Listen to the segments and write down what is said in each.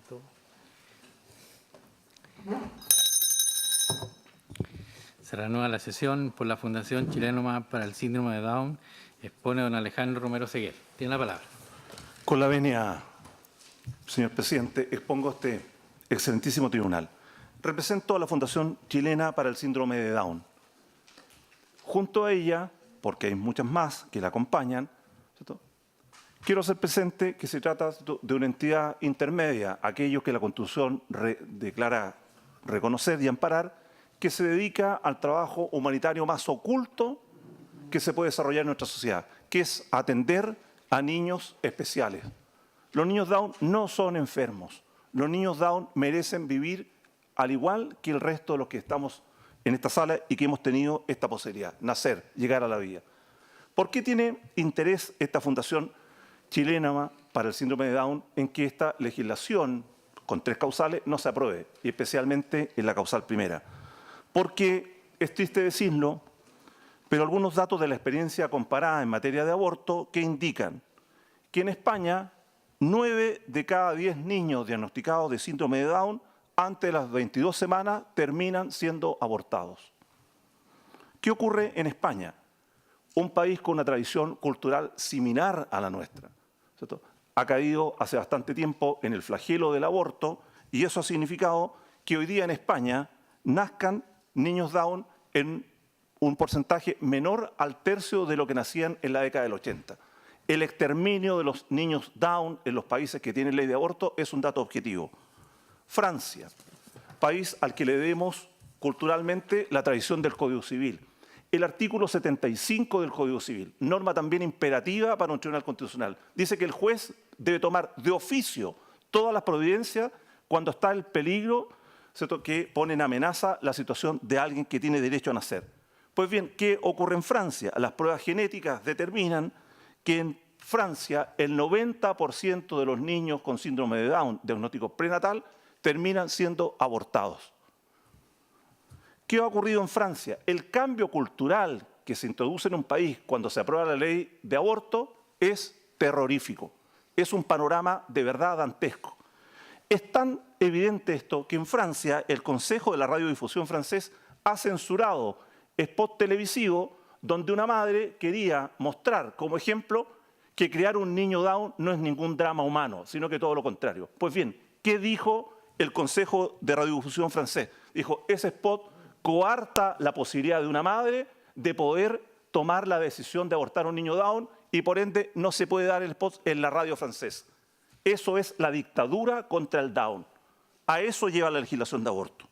punto. Se reanuda la sesión por la Fundación Chilena para el Síndrome de Down. Expone don Alejandro Romero Seguer. Tiene la palabra. Con la venia, señor presidente, expongo a este excelentísimo tribunal. Represento a la Fundación Chilena para el Síndrome de Down. Junto a ella, porque hay muchas más que la acompañan, ¿cierto?, quiero hacer presente que se trata de una entidad intermedia, aquello que la Constitución declara reconocer y amparar, que se dedica al trabajo humanitario más oculto que se puede desarrollar en nuestra sociedad, que es atender a niños especiales. Los niños Down no son enfermos. Los niños Down merecen vivir al igual que el resto de los que estamos en esta sala y que hemos tenido esta posibilidad, nacer, llegar a la vida. ¿Por qué tiene interés esta Fundación Chilena para el Síndrome de Down en que esta legislación con 3 causales no se apruebe, y especialmente en la causal primera? Porque es triste decirlo, pero algunos datos de la experiencia comparada en materia de aborto que indican que en España 9 de cada 10 niños diagnosticados de síndrome de Down antes de las 22 semanas terminan siendo abortados. ¿Qué ocurre en España? Un país con una tradición cultural similar a la nuestra, ¿cierto? Ha caído hace bastante tiempo en el flagelo del aborto y eso ha significado que hoy día en España nazcan niños Down en un porcentaje menor al tercio de lo que nacían en la década del 80. El exterminio de los niños Down en los países que tienen ley de aborto es un dato objetivo. Francia, país al que le debemos culturalmente la tradición del Código Civil. El artículo 75 del Código Civil, norma también imperativa para un tribunal constitucional, dice que el juez debe tomar de oficio todas las providencias cuando está el peligro, ¿cierto?, que pone en amenaza la situación de alguien que tiene derecho a nacer. Pues bien, ¿qué ocurre en Francia? Las pruebas genéticas determinan que en Francia el 90% de los niños con síndrome de Down, diagnóstico prenatal, terminan siendo abortados. ¿Qué ha ocurrido en Francia? El cambio cultural que se introduce en un país cuando se aprueba la ley de aborto es terrorífico. Es un panorama de verdad dantesco. Es tan evidente esto que en Francia el Consejo de la Radiodifusión francés ha censurado spot televisivo donde una madre quería mostrar como ejemplo que criar un niño Down no es ningún drama humano, sino que todo lo contrario. Pues bien, ¿qué dijo el Consejo de Radiodifusión francés? Dijo, ese spot coarta la posibilidad de una madre de poder tomar la decisión de abortar a un niño Down y por ende no se puede dar el spot en la radio francesa. Eso es la dictadura contra el Down. A eso lleva la legislación de aborto.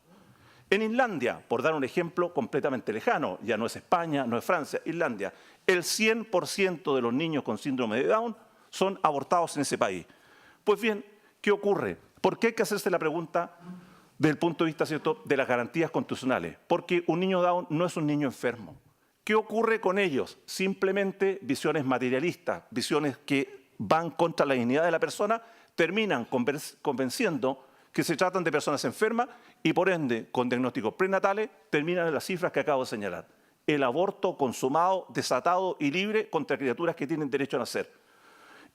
En Islandia, por dar un ejemplo completamente lejano, ya no es España, no es Francia, Islandia, el 100% de los niños con síndrome de Down son abortados en ese país. Pues bien, ¿qué ocurre? ¿Por qué hay que hacerse la pregunta desde el punto de vista, ¿cierto?, de las garantías constitucionales? Porque un niño Down no es un niño enfermo. ¿Qué ocurre con ellos? Simplemente visiones materialistas, visiones que van contra la dignidad de la persona, terminan convenciendo que se tratan de personas enfermas y por ende, con diagnósticos prenatales, terminan en las cifras que acabo de señalar. El aborto consumado, desatado y libre contra criaturas que tienen derecho a nacer.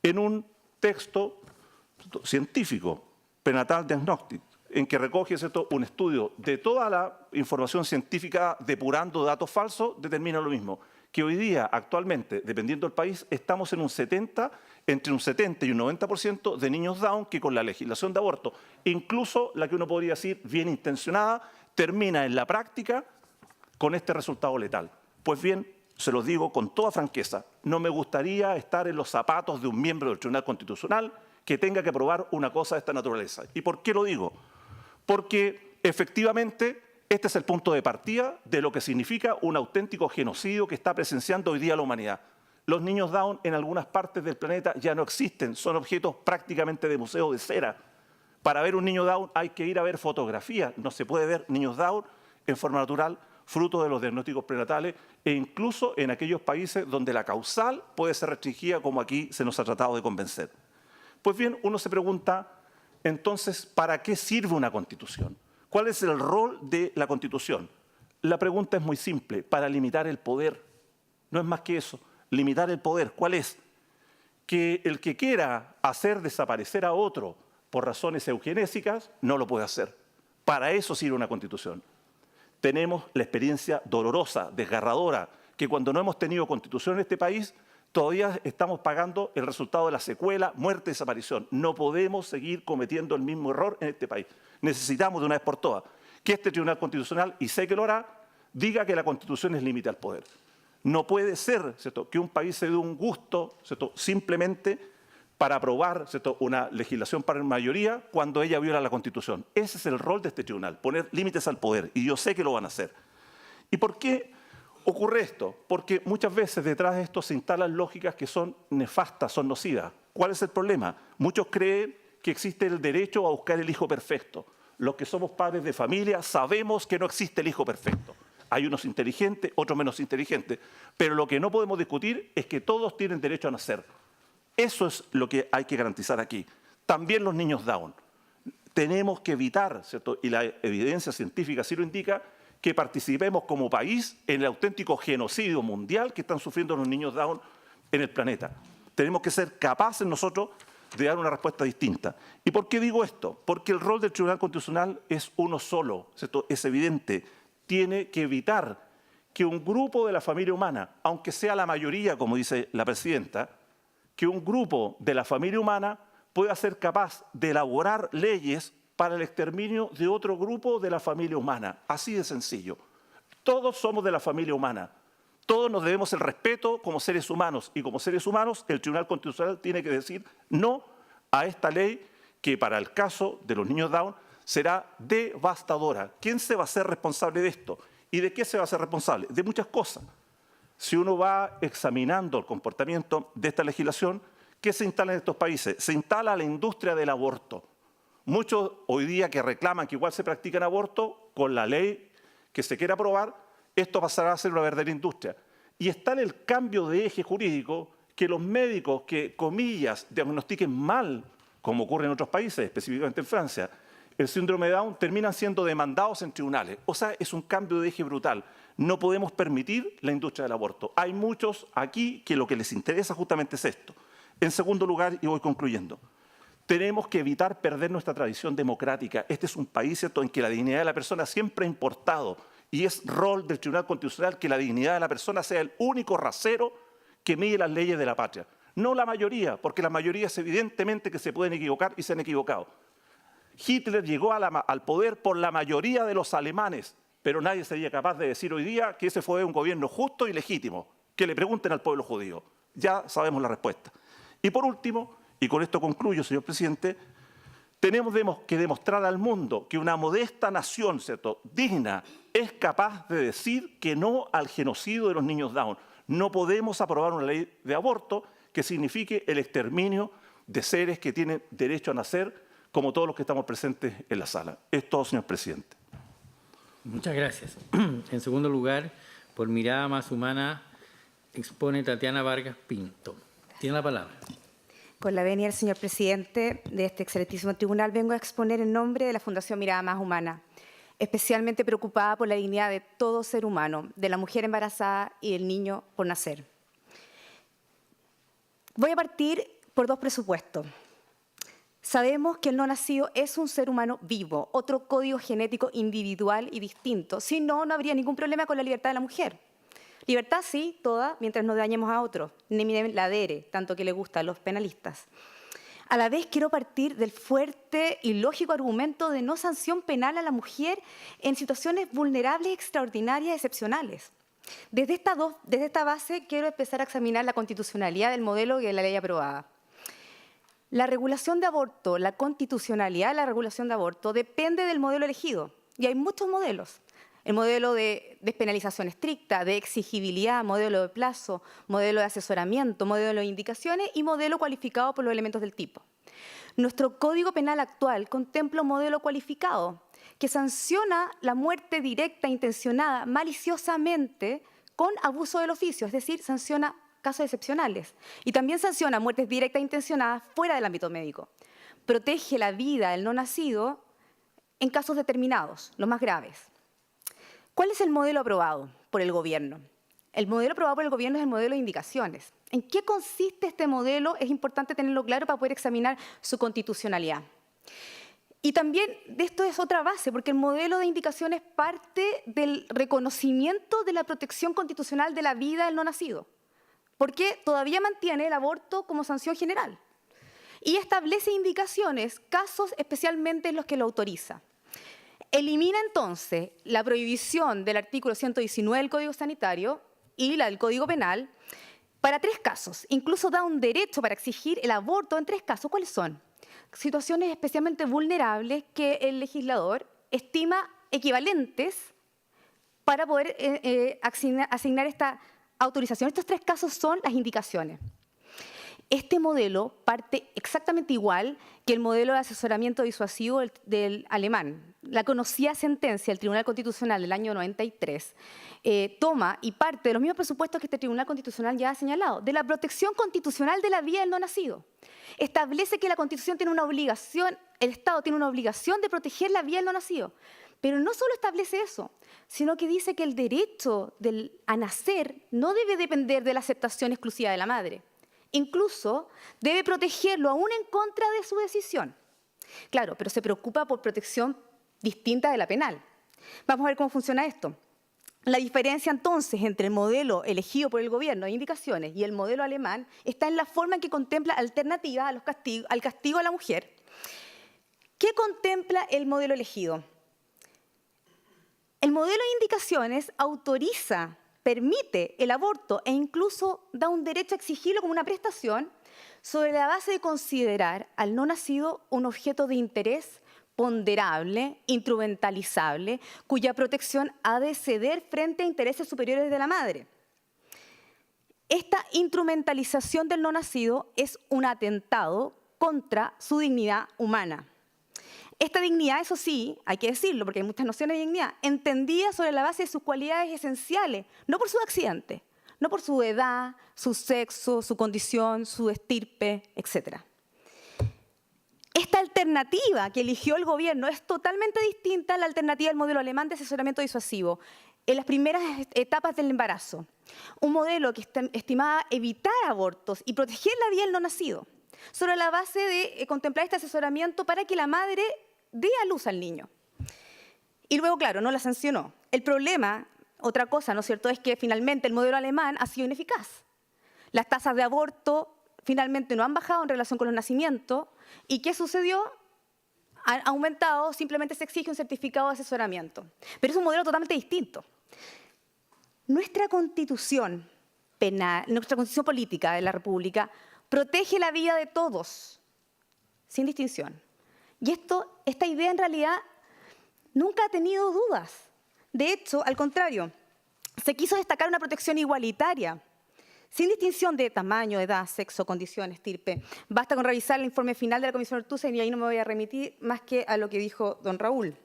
En un texto científico, Prenatal Diagnostic, en que recoge, ¿cierto?, un estudio de toda la información científica depurando datos falsos, determina lo mismo, que hoy día, actualmente, dependiendo del país, estamos en entre un 70 y un 90% de niños Down que con la legislación de aborto, incluso la que uno podría decir bien intencionada, termina en la práctica con este resultado letal. Pues bien, se los digo con toda franqueza, no me gustaría estar en los zapatos de un miembro del Tribunal Constitucional que tenga que aprobar una cosa de esta naturaleza. ¿Y por qué lo digo? Porque efectivamente este es el punto de partida de lo que significa un auténtico genocidio que está presenciando hoy día la humanidad. Los niños Down en algunas partes del planeta ya no existen, son objetos prácticamente de museo de cera. Para ver un niño Down hay que ir a ver fotografías, no se puede ver niños Down en forma natural, fruto de los diagnósticos prenatales e incluso en aquellos países donde la causal puede ser restringida como aquí se nos ha tratado de convencer. Pues bien, uno se pregunta, entonces, ¿para qué sirve una Constitución? ¿Cuál es el rol de la Constitución? La pregunta es muy simple, para limitar el poder. No es más que eso, limitar el poder. ¿Cuál es? Que el que quiera hacer desaparecer a otro por razones eugenésicas, no lo puede hacer. Para eso sirve una Constitución. Tenemos la experiencia dolorosa, desgarradora, que cuando no hemos tenido Constitución en este país, todavía estamos pagando el resultado de la secuela, muerte, desaparición. No podemos seguir cometiendo el mismo error en este país. Necesitamos de una vez por todas que este Tribunal Constitucional, y sé que lo hará, diga que la Constitución es límite al poder. No puede ser, ¿cierto?, que un país se dé un gusto, ¿cierto?, simplemente para aprobar, ¿cierto?, una legislación para mayoría cuando ella viola la Constitución. Ese es el rol de este tribunal, poner límites al poder, y yo sé que lo van a hacer. ¿Y por qué ocurre esto? Porque muchas veces detrás de esto se instalan lógicas que son nefastas, son nocivas. ¿Cuál es el problema? Muchos creen que existe el derecho a buscar el hijo perfecto. Los que somos padres de familia sabemos que no existe el hijo perfecto. Hay unos inteligentes, otros menos inteligentes, pero lo que no podemos discutir es que todos tienen derecho a nacer. Eso es lo que hay que garantizar aquí. También los niños Down. Tenemos que evitar, ¿cierto?, y la evidencia científica sí lo indica, que participemos como país en el auténtico genocidio mundial que están sufriendo los niños Down en el planeta. Tenemos que ser capaces nosotros de dar una respuesta distinta. ¿Y por qué digo esto? Porque el rol del Tribunal Constitucional es uno solo, ¿cierto?, es evidente. Tiene que evitar que un grupo de la familia humana, aunque sea la mayoría, como dice la presidenta, que un grupo de la familia humana pueda ser capaz de elaborar leyes para el exterminio de otro grupo de la familia humana. Así de sencillo. Todos somos de la familia humana. Todos nos debemos el respeto como seres humanos. Y como seres humanos, el Tribunal Constitucional tiene que decir no a esta ley que para el caso de los niños Down será devastadora. ¿Quién se va a hacer responsable de esto? ¿Y de qué se va a hacer responsable? De muchas cosas. Si uno va examinando el comportamiento de esta legislación, ¿qué se instala en estos países? Se instala la industria del aborto. Muchos hoy día que reclaman que igual se practican aborto, con la ley que se quiera aprobar, esto pasará a ser una verdadera industria. Y está en el cambio de eje jurídico que los médicos que, comillas, diagnostiquen mal, como ocurre en otros países, específicamente en Francia, el síndrome de Down, terminan siendo demandados en tribunales. O sea, es un cambio de eje brutal. No podemos permitir la industria del aborto. Hay muchos aquí que lo que les interesa justamente es esto. En segundo lugar, y voy concluyendo, tenemos que evitar perder nuestra tradición democrática. Este es un país, ¿cierto?, en que la dignidad de la persona siempre ha importado, y es rol del Tribunal Constitucional que la dignidad de la persona sea el único rasero que mide las leyes de la patria. No la mayoría, porque las mayorías evidentemente que se pueden equivocar y se han equivocado. Hitler llegó al poder por la mayoría de los alemanes, pero nadie sería capaz de decir hoy día que ese fue un gobierno justo y legítimo. Que le pregunten al pueblo judío. Ya sabemos la respuesta. Y por último, y con esto concluyo, señor presidente, tenemos que demostrar al mundo que una modesta nación, ¿cierto?, digna, es capaz de decir que no al genocidio de los niños Down. No podemos aprobar una ley de aborto que signifique el exterminio de seres que tienen derecho a nacer, como todos los que estamos presentes en la sala. Es todo, señor presidente. Muchas gracias. En segundo lugar, por mirada más humana, expone Tatiana Vargas Pinto. Tiene la palabra. Con la venia del señor presidente de este excelentísimo tribunal, vengo a exponer en nombre de la Fundación Mirada Más Humana, especialmente preocupada por la dignidad de todo ser humano, de la mujer embarazada y del niño por nacer. Voy a partir por dos presupuestos. Sabemos que el no nacido es un ser humano vivo, otro código genético individual y distinto. Si no, no habría ningún problema con la libertad de la mujer. Libertad sí, toda, mientras no dañemos a otros, ni la dere, tanto que le gusta a los penalistas. A la vez quiero partir del fuerte y lógico argumento de no sanción penal a la mujer en situaciones vulnerables, extraordinarias, excepcionales. Desde esta base quiero empezar a examinar la constitucionalidad del modelo que es la ley aprobada. La regulación de aborto, la constitucionalidad de la regulación de aborto depende del modelo elegido. Y hay muchos modelos. El modelo de despenalización estricta, de exigibilidad, modelo de plazo, modelo de asesoramiento, modelo de indicaciones y modelo cualificado por los elementos del tipo. Nuestro Código Penal actual contempla un modelo cualificado que sanciona la muerte directa, intencionada, maliciosamente, con abuso del oficio, es decir, sanciona casos excepcionales. Y también sanciona muertes directas e intencionadas fuera del ámbito médico. Protege la vida del no nacido en casos determinados, los más graves. ¿Cuál es el modelo aprobado por el gobierno? El modelo aprobado por el gobierno es el modelo de indicaciones. ¿En qué consiste este modelo? Es importante tenerlo claro para poder examinar su constitucionalidad. Y también de esto es otra base, porque el modelo de indicaciones parte del reconocimiento de la protección constitucional de la vida del no nacido, porque todavía mantiene el aborto como sanción general y establece indicaciones, casos especialmente en los que lo autoriza. Elimina entonces la prohibición del artículo 119 del Código Sanitario y la del Código Penal para 3 casos. Incluso da un derecho para exigir el aborto en 3 casos. ¿Cuáles son? Situaciones especialmente vulnerables que el legislador estima equivalentes para poder asignar esta autorización. Estos 3 casos son las indicaciones. Este modelo parte exactamente igual que el modelo de asesoramiento disuasivo del alemán. La conocida sentencia del Tribunal Constitucional del año 93 toma y parte de los mismos presupuestos que este Tribunal Constitucional ya ha señalado, de la protección constitucional de la vida del no nacido. Establece que la Constitución tiene una obligación, el Estado tiene una obligación de proteger la vida del no nacido. Pero no solo establece eso, sino que dice que el derecho a nacer no debe depender de la aceptación exclusiva de la madre. Incluso debe protegerlo aún en contra de su decisión. Claro, pero se preocupa por protección distinta de la penal. Vamos a ver cómo funciona esto. La diferencia entonces entre el modelo elegido por el gobierno de indicaciones y el modelo alemán está en la forma en que contempla alternativas al castigo a la mujer. ¿Qué contempla el modelo elegido? El modelo de indicaciones autoriza, permite el aborto e incluso da un derecho a exigirlo como una prestación sobre la base de considerar al no nacido un objeto de interés ponderable, instrumentalizable, cuya protección ha de ceder frente a intereses superiores de la madre. Esta instrumentalización del no nacido es un atentado contra su dignidad humana. Esta dignidad, eso sí, hay que decirlo, porque hay muchas nociones de dignidad, entendida sobre la base de sus cualidades esenciales, no por su accidente, no por su edad, su sexo, su condición, su estirpe, etc. Esta alternativa que eligió el gobierno es totalmente distinta a la alternativa del modelo alemán de asesoramiento disuasivo en las primeras etapas del embarazo. Un modelo que estimaba evitar abortos y proteger la vida del no nacido, sobre la base de contemplar este asesoramiento para que la madre dé a luz al niño. Y luego, claro, no la sancionó. El problema, otra cosa, ¿no es cierto?, es que finalmente el modelo alemán ha sido ineficaz. Las tasas de aborto finalmente no han bajado en relación con los nacimientos. ¿Y qué sucedió? Han aumentado, simplemente se exige un certificado de asesoramiento. Pero es un modelo totalmente distinto. Nuestra constitución penal, nuestra constitución política de la República protege la vida de todos, sin distinción. Y esta idea en realidad nunca ha tenido dudas. De hecho, al contrario, se quiso destacar una protección igualitaria, sin distinción de tamaño, edad, sexo, condición, estirpe. Basta con revisar el informe final de la Comisión Ortúzar y ahí no me voy a remitir más que a lo que dijo don Raúl.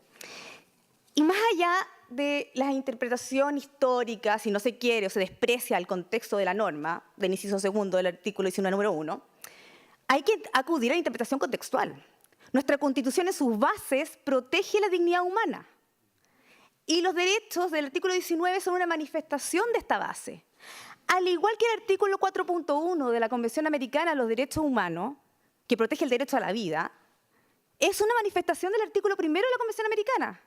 Y más allá de la interpretación histórica, si no se quiere o se desprecia el contexto de la norma, del inciso segundo del artículo 19, número 1, hay que acudir a la interpretación contextual. Nuestra Constitución en sus bases protege la dignidad humana. Y los derechos del artículo 19 son una manifestación de esta base. Al igual que el artículo 4.1 de la Convención Americana de los Derechos Humanos, que protege el derecho a la vida, es una manifestación del artículo 1 de la Convención Americana,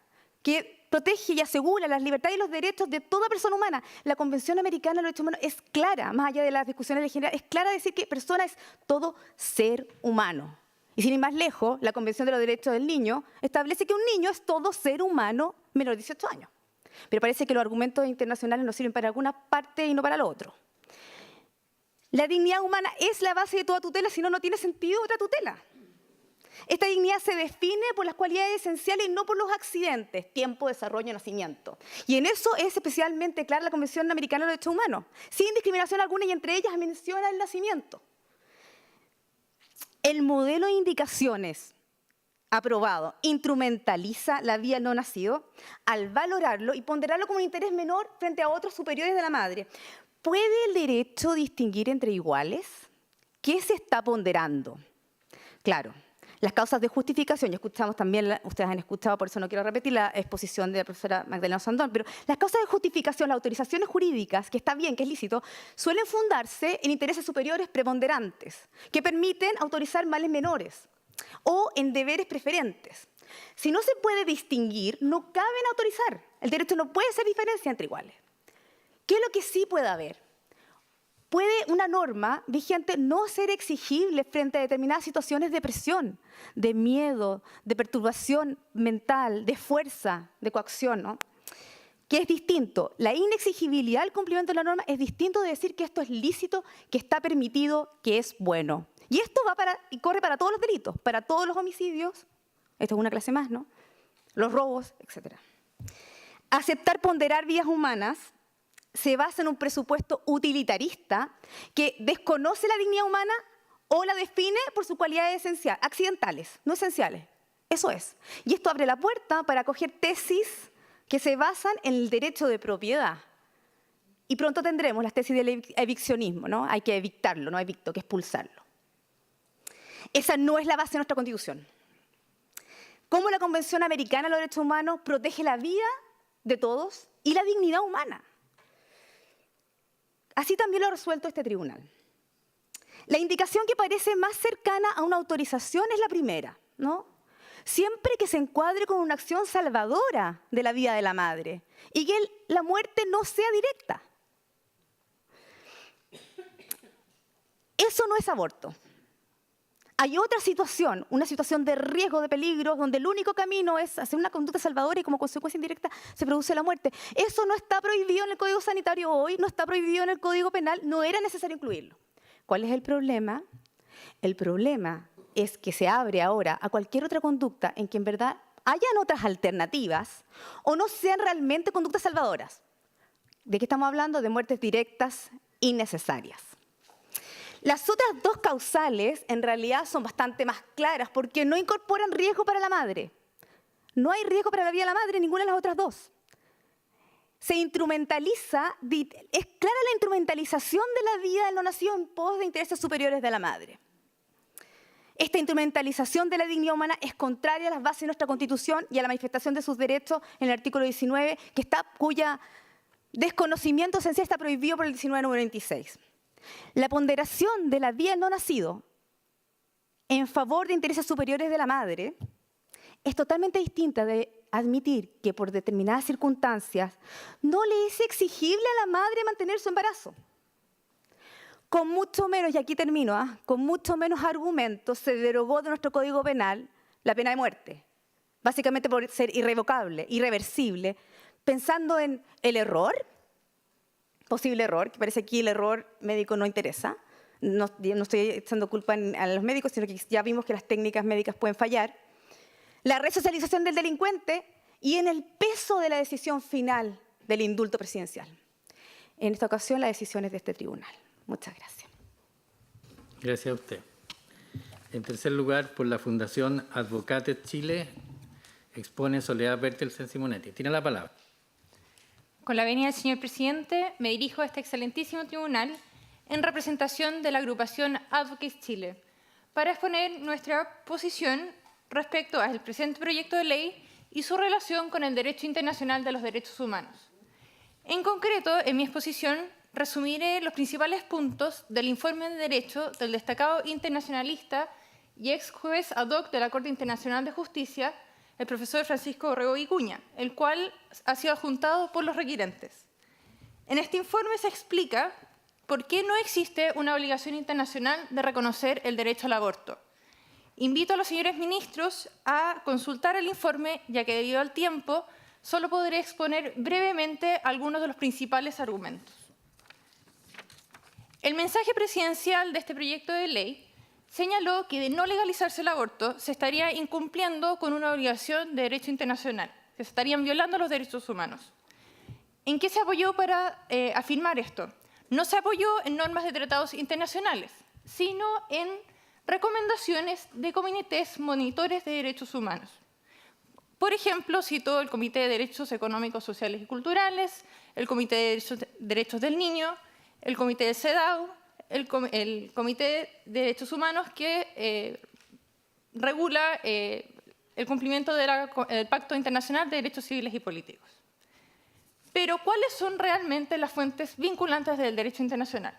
que protege y asegura las libertades y los derechos de toda persona humana. La Convención Americana de los Derechos Humanos es clara, más allá de las discusiones de general, es clara decir que persona es todo ser humano. Y sin ir más lejos, la Convención de los Derechos del Niño establece que un niño es todo ser humano menor de 18 años. Pero parece que los argumentos internacionales no sirven para alguna parte y no para lo otro. La dignidad humana es la base de toda tutela, si no, no tiene sentido otra tutela. Esta dignidad se define por las cualidades esenciales y no por los accidentes, tiempo, desarrollo, nacimiento. Y en eso es especialmente clara la Convención Americana de los Derechos Humanos, sin discriminación alguna, y entre ellas menciona el nacimiento. El modelo de indicaciones aprobado instrumentaliza la vida del no nacido al valorarlo y ponderarlo como un interés menor frente a otros superiores de la madre. ¿Puede el derecho distinguir entre iguales? ¿Qué se está ponderando? Claro, las causas de justificación, ya escuchamos también, ustedes han escuchado, por eso no quiero repetir la exposición de la profesora Magdalena Sandón, pero las causas de justificación, las autorizaciones jurídicas, que está bien, que es lícito, suelen fundarse en intereses superiores preponderantes, que permiten autorizar males menores. o en deberes preferentes. Si no se puede distinguir, no cabe en autorizar. El derecho no puede ser diferencia entre iguales. ¿Qué es lo que sí puede haber? Puede una norma vigente no ser exigible frente a determinadas situaciones de presión, de miedo, de perturbación mental, de fuerza, de coacción, ¿no? Que es distinto. La inexigibilidad del cumplimiento de la norma es distinto de decir que esto es lícito, que está permitido, que es bueno. Y esto va y corre para todos los delitos, para todos los homicidios. Esto es una clase más, ¿no? Los robos, etc. Aceptar ponderar vidas humanas se basa en un presupuesto utilitarista que desconoce la dignidad humana o la define por sus cualidades accidentales, no esenciales. Eso es. Y esto abre la puerta para acoger tesis que se basan en el derecho de propiedad. Y pronto tendremos las tesis del eviccionismo, ¿no? Hay que evictarlo, no evicto, que expulsarlo. Esa no es la base de nuestra Constitución. ¿Cómo la Convención Americana de los Derechos Humanos protege la vida de todos y la dignidad humana? Así también lo ha resuelto este tribunal. La indicación que parece más cercana a una autorización es la primera, ¿no? Siempre que se encuadre con una acción salvadora de la vida de la madre y que la muerte no sea directa. Eso no es aborto. Hay otra situación, una situación de riesgo, de peligro, donde el único camino es hacer una conducta salvadora y como consecuencia indirecta se produce la muerte. Eso no está prohibido en el Código Sanitario hoy, no está prohibido en el Código Penal, no era necesario incluirlo. ¿Cuál es el problema? El problema es que se abre ahora a cualquier otra conducta en que en verdad hayan otras alternativas o no sean realmente conductas salvadoras. ¿De qué estamos hablando? De muertes directas innecesarias. Las otras dos causales en realidad son bastante más claras porque no incorporan riesgo para la madre. No hay riesgo para la vida de la madre en ninguna de las otras dos. Se instrumentaliza, es clara la instrumentalización de la vida del no nacido en pos de intereses superiores de la madre. Esta instrumentalización de la dignidad humana es contraria a las bases de nuestra Constitución y a la manifestación de sus derechos en el artículo 19, cuya desconocimiento esencial está prohibido por el 19 número 26. La ponderación de la vida del no nacido en favor de intereses superiores de la madre es totalmente distinta de admitir que por determinadas circunstancias no le es exigible a la madre mantener su embarazo. Con mucho menos, y aquí termino, con mucho menos argumentos se derogó de nuestro Código Penal la pena de muerte, básicamente por ser irrevocable, irreversible, pensando en el error, posible error, que parece aquí el error médico no interesa. No estoy echando culpa a los médicos, sino que ya vimos que las técnicas médicas pueden fallar. La resocialización del delincuente y en el peso de la decisión final del indulto presidencial. En esta ocasión, la decisión es de este tribunal. Muchas gracias. Gracias a usted. En tercer lugar, por la Fundación Advocates Chile, expone Soledad Bertelsen Simonetti. Tiene la palabra. Con la venia del señor presidente, me dirijo a este excelentísimo tribunal en representación de la agrupación Advocates Chile para exponer nuestra posición respecto al presente proyecto de ley y su relación con el derecho internacional de los derechos humanos. En concreto, en mi exposición, resumiré los principales puntos del informe de derecho del destacado internacionalista y ex juez ad hoc de la Corte Internacional de Justicia, el profesor Francisco Orrego Vicuña, el cual ha sido adjuntado por los requirentes. En este informe se explica por qué no existe una obligación internacional de reconocer el derecho al aborto. Invito a los señores ministros a consultar el informe, ya que debido al tiempo solo podré exponer brevemente algunos de los principales argumentos. El mensaje presidencial de este proyecto de ley señaló que de no legalizarse el aborto se estaría incumpliendo con una obligación de derecho internacional, que se estarían violando los derechos humanos. ¿En qué se apoyó para afirmar esto? No se apoyó en normas de tratados internacionales, sino en recomendaciones de comités monitores de derechos humanos. Por ejemplo, citó el Comité de Derechos Económicos, Sociales y Culturales, el Comité de Derechos del Niño, el Comité del CEDAW, el Comité de Derechos Humanos que regula el cumplimiento del Pacto Internacional de Derechos Civiles y Políticos. Pero, ¿cuáles son realmente las fuentes vinculantes del derecho internacional?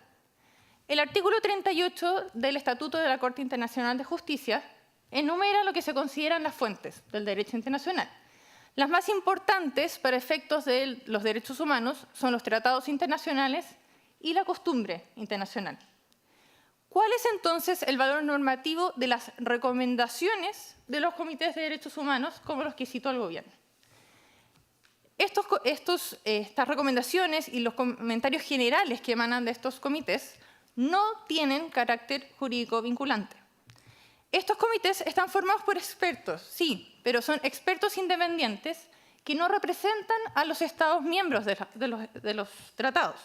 El artículo 38 del Estatuto de la Corte Internacional de Justicia enumera lo que se consideran las fuentes del derecho internacional. Las más importantes para efectos de los derechos humanos son los tratados internacionales y la costumbre internacional. ¿Cuál es entonces el valor normativo de las recomendaciones de los comités de derechos humanos, como los que citó el gobierno? Estas recomendaciones y los comentarios generales que emanan de estos comités no tienen carácter jurídico vinculante. Estos comités están formados por expertos, sí, pero son expertos independientes que no representan a los Estados miembros de los tratados.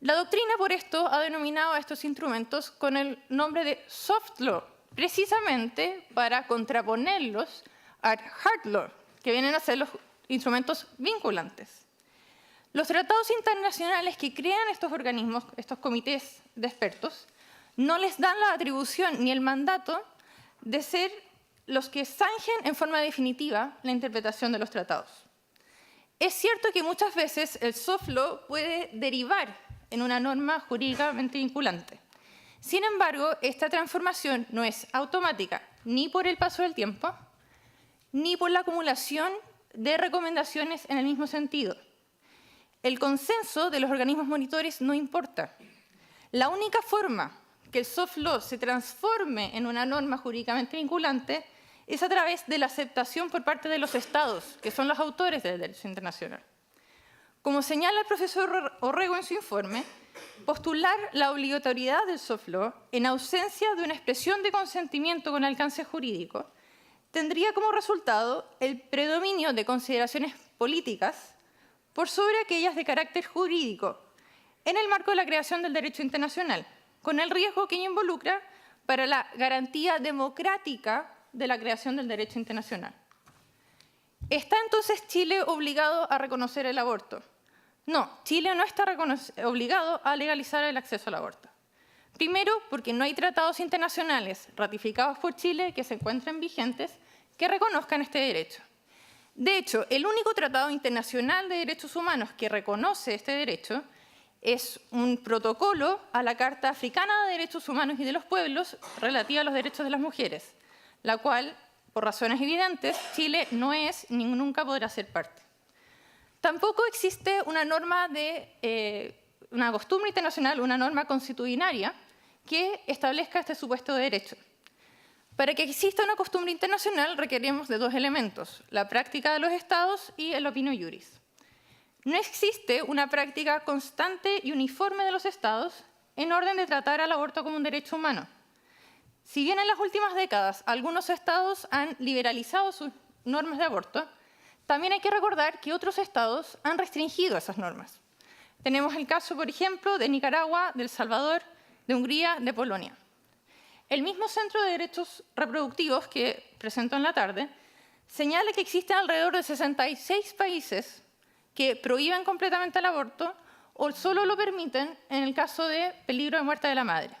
La doctrina, por esto, ha denominado a estos instrumentos con el nombre de soft law, precisamente para contraponerlos a hard law, que vienen a ser los instrumentos vinculantes. Los tratados internacionales que crean estos organismos, estos comités de expertos, no les dan la atribución ni el mandato de ser los que zanjen en forma definitiva la interpretación de los tratados. Es cierto que muchas veces el soft law puede derivar en una norma jurídicamente vinculante. Sin embargo, esta transformación no es automática ni por el paso del tiempo, ni por la acumulación de recomendaciones en el mismo sentido. El consenso de los organismos monitores no importa. La única forma que el soft law se transforme en una norma jurídicamente vinculante es a través de la aceptación por parte de los Estados, que son los autores del derecho internacional. Como señala el profesor Orrego en su informe, postular la obligatoriedad del soft law en ausencia de una expresión de consentimiento con alcance jurídico tendría como resultado el predominio de consideraciones políticas por sobre aquellas de carácter jurídico en el marco de la creación del derecho internacional, con el riesgo que ello involucra para la garantía democrática de la creación del derecho internacional. ¿Está entonces Chile obligado a reconocer el aborto? No, Chile no está obligado a legalizar el acceso al aborto. Primero, porque no hay tratados internacionales ratificados por Chile que se encuentren vigentes que reconozcan este derecho. De hecho, el único tratado internacional de derechos humanos que reconoce este derecho es un protocolo a la Carta Africana de Derechos Humanos y de los Pueblos relativa a los derechos de las mujeres, la cual, por razones evidentes, Chile no es ni nunca podrá ser parte. Tampoco existe una norma una costumbre internacional, una norma constitucionaria que establezca este supuesto de derecho. Para que exista una costumbre internacional requerimos de dos elementos, la práctica de los Estados y el opinio iuris. No existe una práctica constante y uniforme de los Estados en orden de tratar al aborto como un derecho humano. Si bien en las últimas décadas algunos Estados han liberalizado sus normas de aborto, también hay que recordar que otros Estados han restringido esas normas. Tenemos el caso, por ejemplo, de Nicaragua, de El Salvador, de Hungría, de Polonia. El mismo Centro de Derechos Reproductivos que presentó en la tarde señala que existen alrededor de 66 países que prohíben completamente el aborto o solo lo permiten en el caso de peligro de muerte de la madre.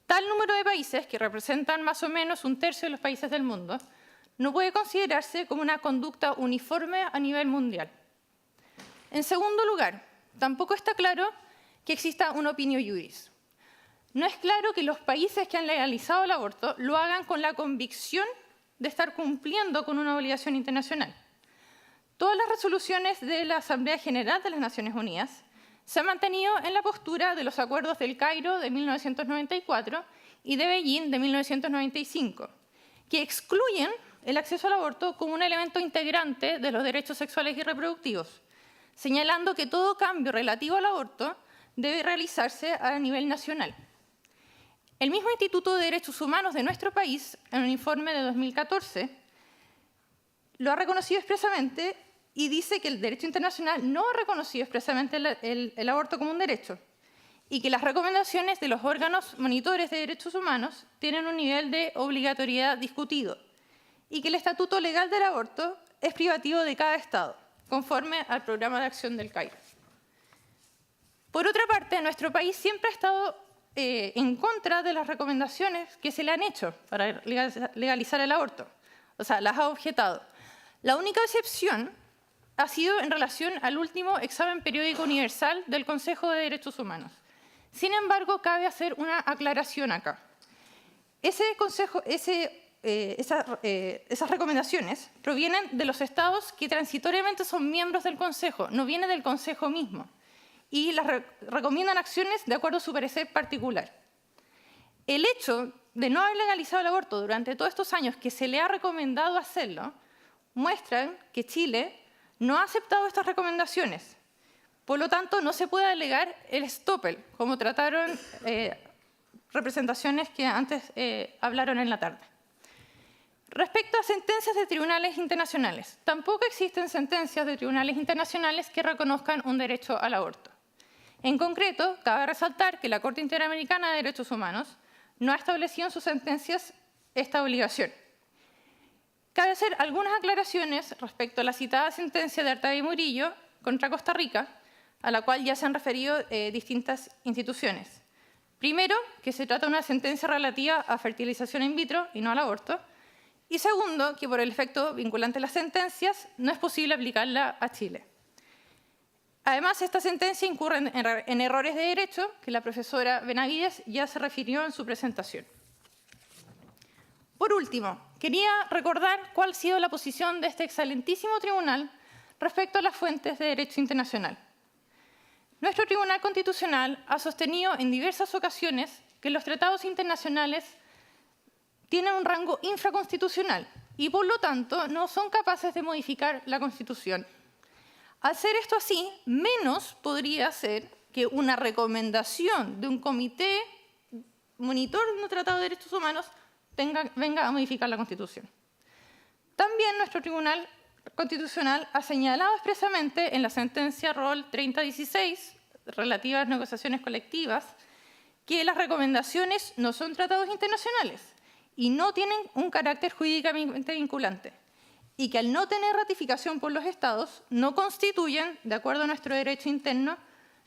Tal número de países, que representan más o menos un tercio de los países del mundo, no puede considerarse como una conducta uniforme a nivel mundial. En segundo lugar, tampoco está claro que exista un opinio iuris. No es claro que los países que han legalizado el aborto lo hagan con la convicción de estar cumpliendo con una obligación internacional. Todas las resoluciones de la Asamblea General de las Naciones Unidas se han mantenido en la postura de los acuerdos del Cairo de 1994 y de Beijing de 1995, que excluyen el acceso al aborto como un elemento integrante de los derechos sexuales y reproductivos, señalando que todo cambio relativo al aborto debe realizarse a nivel nacional. El mismo Instituto de Derechos Humanos de nuestro país, en un informe de 2014, lo ha reconocido expresamente y dice que el derecho internacional no ha reconocido expresamente el aborto como un derecho y que las recomendaciones de los órganos monitores de derechos humanos tienen un nivel de obligatoriedad discutido y que el estatuto legal del aborto es privativo de cada Estado, conforme al programa de acción del Cairo. Por otra parte, nuestro país siempre ha estado en contra de las recomendaciones que se le han hecho para legalizar el aborto, o sea, las ha objetado. La única excepción ha sido en relación al último examen periódico universal del Consejo de Derechos Humanos. Sin embargo, cabe hacer una aclaración acá. Ese esas recomendaciones provienen de los estados que transitoriamente son miembros del Consejo, no viene del Consejo mismo, y las recomiendan acciones de acuerdo a su parecer particular. El hecho de no haber legalizado el aborto durante todos estos años que se le ha recomendado hacerlo, muestran que Chile no ha aceptado estas recomendaciones. Por lo tanto, no se puede alegar el estoppel, como trataron representaciones que antes hablaron en la tarde. Respecto a sentencias de tribunales internacionales, tampoco existen sentencias de tribunales internacionales que reconozcan un derecho al aborto. En concreto, cabe resaltar que la Corte Interamericana de Derechos Humanos no ha establecido en sus sentencias esta obligación. Cabe hacer algunas aclaraciones respecto a la citada sentencia de Artavia y Murillo contra Costa Rica, a la cual ya se han referido distintas instituciones. Primero, que se trata de una sentencia relativa a fertilización in vitro y no al aborto. Y segundo, que por el efecto vinculante de las sentencias no es posible aplicarla a Chile. Además, esta sentencia incurre en errores de derecho que la profesora Benavides ya se refirió en su presentación. Por último, quería recordar cuál ha sido la posición de este excelentísimo tribunal respecto a las fuentes de derecho internacional. Nuestro Tribunal Constitucional ha sostenido en diversas ocasiones que los tratados internacionales tienen un rango infraconstitucional y, por lo tanto, no son capaces de modificar la Constitución. Al ser esto así, menos podría ser que una recomendación de un comité monitor de un tratado de derechos humanos venga a modificar la Constitución. También nuestro Tribunal Constitucional ha señalado expresamente en la sentencia Rol 3016, relativa a las negociaciones colectivas, que las recomendaciones no son tratados internacionales y no tienen un carácter jurídicamente vinculante, y que al no tener ratificación por los Estados, no constituyen, de acuerdo a nuestro derecho interno,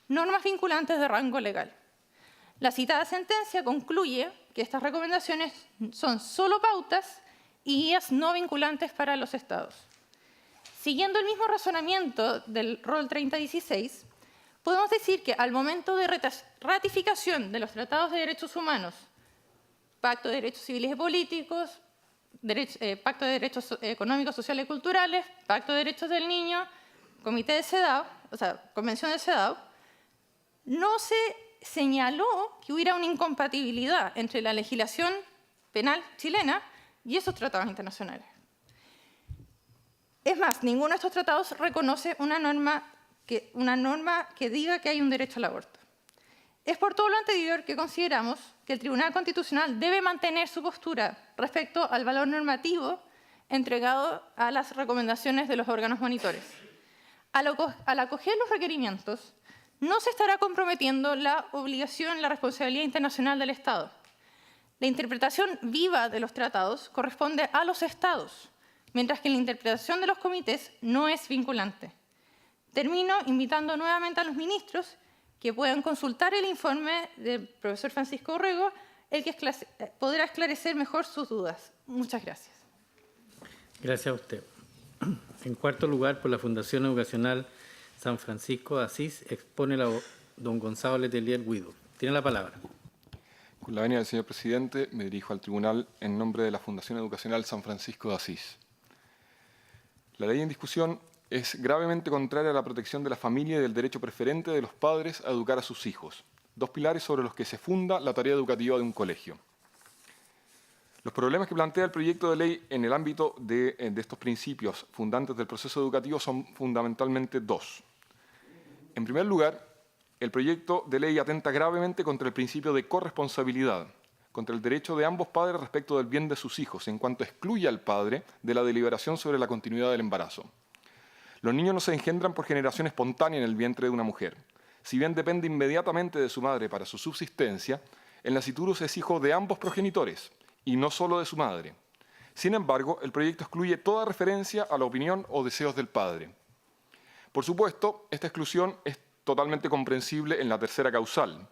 normas vinculantes de rango legal. La citada sentencia concluye que estas recomendaciones son solo pautas y guías no vinculantes para los Estados. Siguiendo el mismo razonamiento del Rol 3016, podemos decir que al momento de ratificación de los tratados de derechos humanos, Pacto de Derechos Civiles y Políticos, Pacto de Derechos Económicos, Sociales y Culturales, Pacto de Derechos del Niño, Comité de CEDAW, o sea, Convención de CEDAW, no se señaló que hubiera una incompatibilidad entre la legislación penal chilena y esos tratados internacionales. Es más, ninguno de estos tratados reconoce una norma que diga que hay un derecho al aborto. Es por todo lo anterior que consideramos que el Tribunal Constitucional debe mantener su postura respecto al valor normativo entregado a las recomendaciones de los órganos monitores. Al acoger los requerimientos, no se estará comprometiendo la obligación, la responsabilidad internacional del Estado. La interpretación viva de los tratados corresponde a los Estados, mientras que la interpretación de los comités no es vinculante. Termino invitando nuevamente a los ministros que puedan consultar el informe del profesor Francisco Orrego, el que podrá esclarecer mejor sus dudas. Muchas gracias. Gracias a usted. En cuarto lugar, por la Fundación Educacional San Francisco de Asís, expone don Gonzalo Letelier Guido. Tiene la palabra. Con la venia del señor presidente, me dirijo al tribunal en nombre de la Fundación Educacional San Francisco de Asís. La ley en discusión es gravemente contraria a la protección de la familia y del derecho preferente de los padres a educar a sus hijos, dos pilares sobre los que se funda la tarea educativa de un colegio. Los problemas que plantea el proyecto de ley en el ámbito de estos principios fundantes del proceso educativo son fundamentalmente dos. En primer lugar, el proyecto de ley atenta gravemente contra el principio de corresponsabilidad, contra el derecho de ambos padres respecto del bien de sus hijos, en cuanto excluye al padre de la deliberación sobre la continuidad del embarazo. Los niños no se engendran por generación espontánea en el vientre de una mujer. Si bien depende inmediatamente de su madre para su subsistencia, el nasciturus es hijo de ambos progenitores, y no solo de su madre. Sin embargo, el proyecto excluye toda referencia a la opinión o deseos del padre. Por supuesto, esta exclusión es totalmente comprensible en la tercera causal.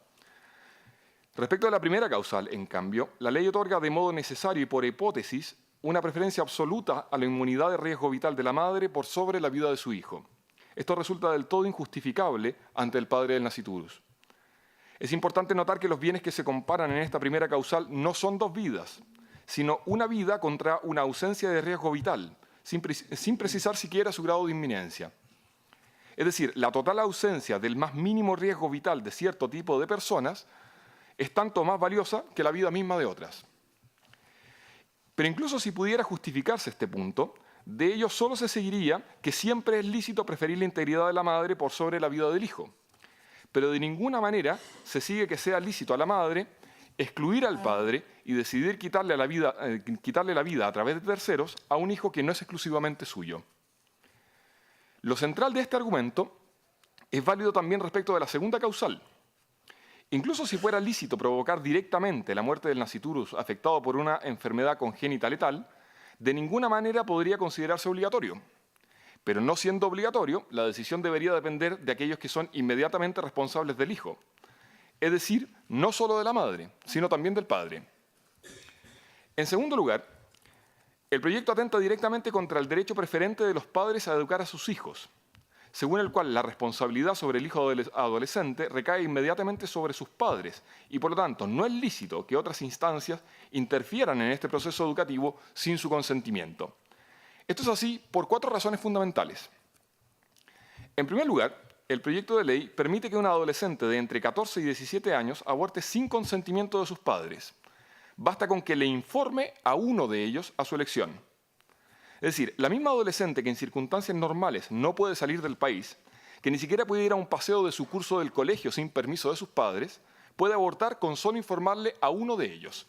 Respecto a la primera causal, en cambio, la ley otorga de modo necesario y por hipótesis una preferencia absoluta a la inmunidad de riesgo vital de la madre por sobre la vida de su hijo. Esto resulta del todo injustificable ante el padre del nasciturus. Es importante notar que los bienes que se comparan en esta primera causal no son dos vidas, sino una vida contra una ausencia de riesgo vital, sin precisar siquiera su grado de inminencia. Es decir, la total ausencia del más mínimo riesgo vital de cierto tipo de personas es tanto más valiosa que la vida misma de otras. Pero incluso si pudiera justificarse este punto, de ello solo se seguiría que siempre es lícito preferir la integridad de la madre por sobre la vida del hijo. Pero de ninguna manera se sigue que sea lícito a la madre excluir al padre y decidir quitarle la vida a través de terceros a un hijo que no es exclusivamente suyo. Lo central de este argumento es válido también respecto de la segunda causal. Incluso si fuera lícito provocar directamente la muerte del nasciturus afectado por una enfermedad congénita letal, de ninguna manera podría considerarse obligatorio. Pero no siendo obligatorio, la decisión debería depender de aquellos que son inmediatamente responsables del hijo. Es decir, no solo de la madre, sino también del padre. En segundo lugar, el proyecto atenta directamente contra el derecho preferente de los padres a educar a sus hijos, según el cual la responsabilidad sobre el hijo adolescente recae inmediatamente sobre sus padres y, por lo tanto, no es lícito que otras instancias interfieran en este proceso educativo sin su consentimiento. Esto es así por 4 razones fundamentales. En primer lugar, el proyecto de ley permite que un adolescente de entre 14 y 17 años aborte sin consentimiento de sus padres. Basta con que le informe a uno de ellos a su elección. Es decir, la misma adolescente que en circunstancias normales no puede salir del país, que ni siquiera puede ir a un paseo de su curso del colegio sin permiso de sus padres, puede abortar con solo informarle a uno de ellos.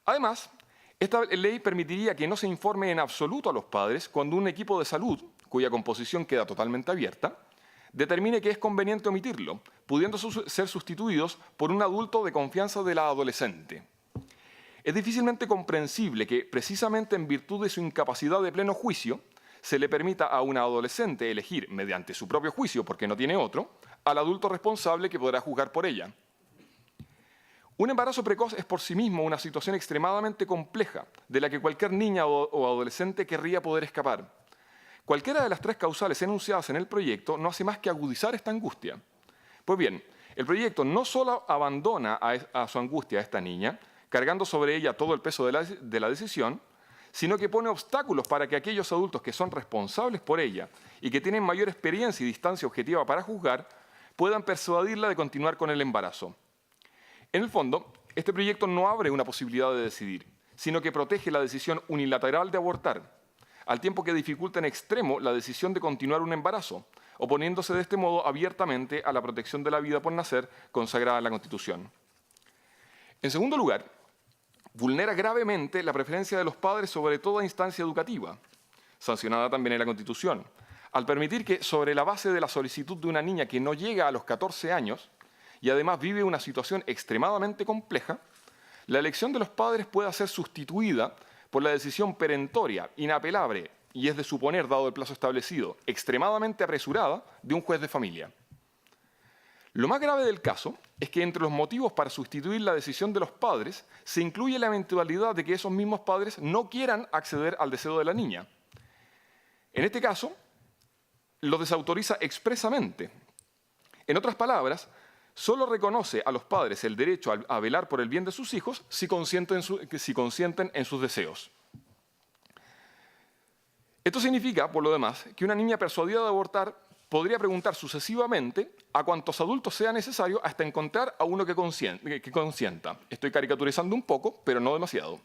Además, esta ley permitiría que no se informe en absoluto a los padres cuando un equipo de salud, cuya composición queda totalmente abierta, determine que es conveniente omitirlo, pudiendo ser sustituidos por un adulto de confianza de la adolescente. Es difícilmente comprensible que, precisamente en virtud de su incapacidad de pleno juicio, se le permita a una adolescente elegir, mediante su propio juicio, porque no tiene otro, al adulto responsable que podrá juzgar por ella. Un embarazo precoz es por sí mismo una situación extremadamente compleja, de la que cualquier niña o adolescente querría poder escapar. Cualquiera de las 3 causales enunciadas en el proyecto no hace más que agudizar esta angustia. Pues bien, el proyecto no solo abandona a su angustia a esta niña, cargando sobre ella todo el peso de la decisión, sino que pone obstáculos para que aquellos adultos que son responsables por ella y que tienen mayor experiencia y distancia objetiva para juzgar, puedan persuadirla de continuar con el embarazo. En el fondo, este proyecto no abre una posibilidad de decidir, sino que protege la decisión unilateral de abortar, al tiempo que dificulta en extremo la decisión de continuar un embarazo, oponiéndose de este modo abiertamente a la protección de la vida por nacer consagrada en la Constitución. En segundo lugar, vulnera gravemente la preferencia de los padres sobre toda instancia educativa, sancionada también en la Constitución, al permitir que, sobre la base de la solicitud de una niña que no llega a los 14 años y además vive una situación extremadamente compleja, la elección de los padres pueda ser sustituida por la decisión perentoria, inapelable, y es de suponer, dado el plazo establecido, extremadamente apresurada, de un juez de familia. Lo más grave del caso es que entre los motivos para sustituir la decisión de los padres se incluye la eventualidad de que esos mismos padres no quieran acceder al deseo de la niña. En este caso, los desautoriza expresamente. En otras palabras, solo reconoce a los padres el derecho a velar por el bien de sus hijos si consienten en sus deseos. Esto significa, por lo demás, que una niña persuadida de abortar podría preguntar sucesivamente a cuantos adultos sea necesario hasta encontrar a uno que consienta. Estoy caricaturizando un poco, pero no demasiado.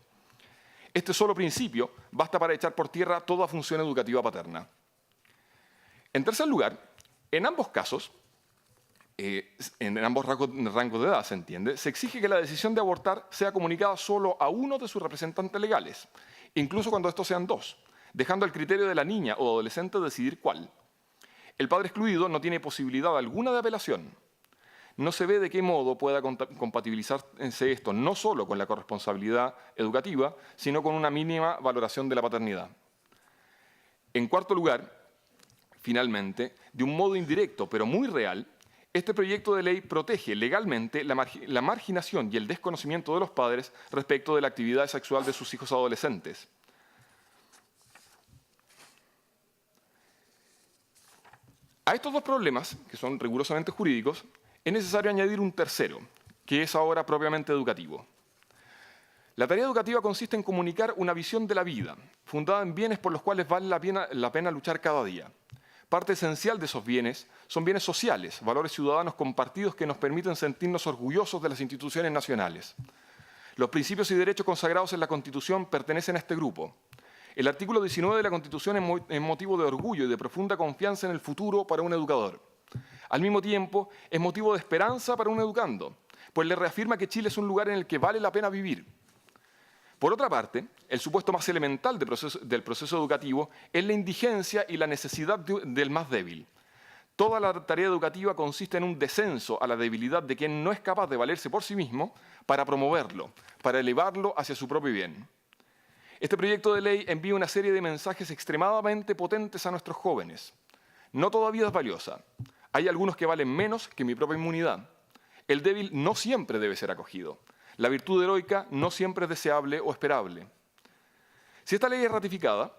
Este solo principio basta para echar por tierra toda función educativa paterna. En tercer lugar, en ambos casos, en ambos rangos de edad, se entiende, se exige que la decisión de abortar sea comunicada solo a uno de sus representantes legales, incluso cuando estos sean 2, dejando al criterio de la niña o adolescente decidir cuál. El padre excluido no tiene posibilidad alguna de apelación. No se ve de qué modo pueda compatibilizarse esto no solo con la corresponsabilidad educativa, sino con una mínima valoración de la paternidad. En cuarto lugar, finalmente, de un modo indirecto pero muy real, este proyecto de ley protege legalmente la marginación y el desconocimiento de los padres respecto de la actividad sexual de sus hijos adolescentes. A estos 2 problemas, que son rigurosamente jurídicos, es necesario añadir un tercero, que es ahora propiamente educativo. La tarea educativa consiste en comunicar una visión de la vida, fundada en bienes por los cuales vale la pena luchar cada día. Parte esencial de esos bienes son bienes sociales, valores ciudadanos compartidos que nos permiten sentirnos orgullosos de las instituciones nacionales. Los principios y derechos consagrados en la Constitución pertenecen a este grupo. El artículo 19 de la Constitución es motivo de orgullo y de profunda confianza en el futuro para un educador. Al mismo tiempo, es motivo de esperanza para un educando, pues le reafirma que Chile es un lugar en el que vale la pena vivir. Por otra parte, el supuesto más elemental del proceso educativo es la indigencia y la necesidad del más débil. Toda la tarea educativa consiste en un descenso a la debilidad de quien no es capaz de valerse por sí mismo para promoverlo, para elevarlo hacia su propio bien. Este proyecto de ley envía una serie de mensajes extremadamente potentes a nuestros jóvenes. No toda vida es valiosa. Hay algunos que valen menos que mi propia inmunidad. El débil no siempre debe ser acogido. La virtud heroica no siempre es deseable o esperable. Si esta ley es ratificada,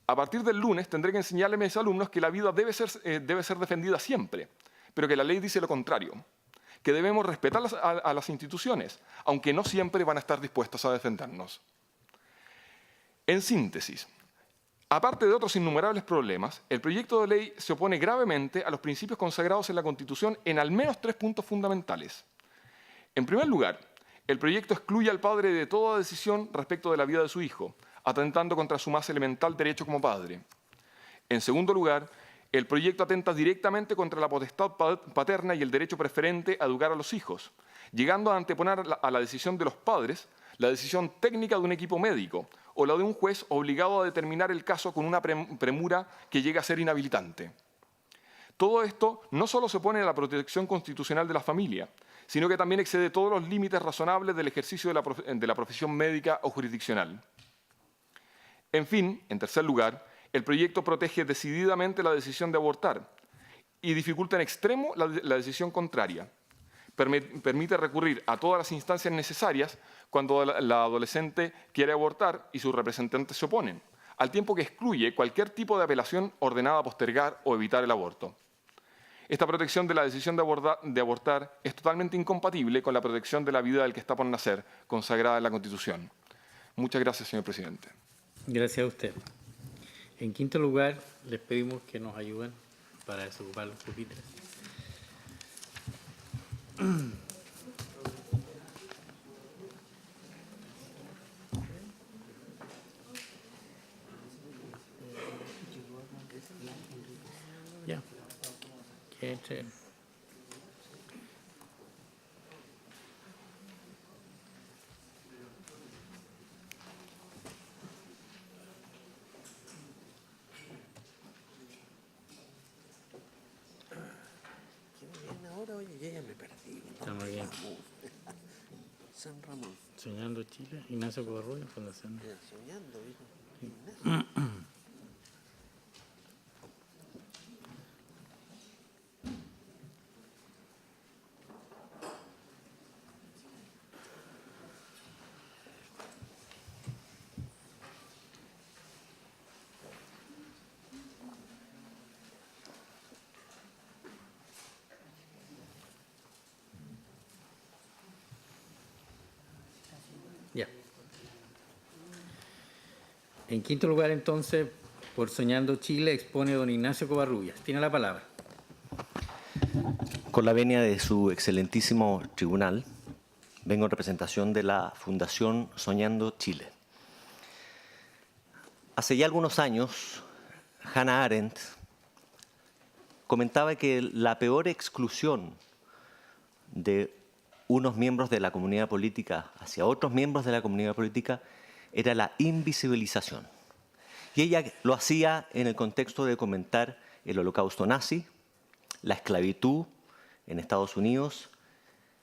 a partir del lunes tendré que enseñarle a mis alumnos que la vida debe ser defendida siempre, pero que la ley dice lo contrario, que debemos respetar a las instituciones, aunque no siempre van a estar dispuestas a defendernos. En síntesis, aparte de otros innumerables problemas, el proyecto de ley se opone gravemente a los principios consagrados en la Constitución en al menos 3 puntos fundamentales. En primer lugar, el proyecto excluye al padre de toda decisión respecto de la vida de su hijo, atentando contra su más elemental derecho como padre. En segundo lugar, el proyecto atenta directamente contra la potestad paterna y el derecho preferente a educar a los hijos, llegando a anteponer a la decisión de los padres la decisión técnica de un equipo médico o la de un juez obligado a determinar el caso con una premura que llega a ser inhabilitante. Todo esto no solo se opone a la protección constitucional de la familia, sino que también excede todos los límites razonables del ejercicio de la profesión médica o jurisdiccional. En fin, en tercer lugar, el proyecto protege decididamente la decisión de abortar y dificulta en extremo la decisión contraria. Permite recurrir a todas las instancias necesarias cuando la adolescente quiere abortar y sus representantes se oponen, al tiempo que excluye cualquier tipo de apelación ordenada a postergar o evitar el aborto. Esta protección de la decisión de abortar es totalmente incompatible con la protección de la vida del que está por nacer, consagrada en la Constitución. Muchas gracias, señor presidente. Gracias a usted. En quinto lugar, les pedimos que nos ayuden para desocupar los pupitres. Ya. Que entre. Ahora, oye, yo ya me perdí. Estamos bien. San Ramón. Soñando Chile, Ignacio Covarrubias, Fundación. Ya, soñando, hijo. Ya. En quinto lugar, entonces, por Soñando Chile, expone don Ignacio Covarrubias. Tiene la palabra. Con la venia de su excelentísimo tribunal, vengo en representación de la Fundación Soñando Chile. Hace ya algunos años, Hannah Arendt comentaba que la peor exclusión de unos miembros de la comunidad política hacia otros miembros de la comunidad política era la invisibilización. Y ella lo hacía en el contexto de comentar el holocausto nazi, la esclavitud en Estados Unidos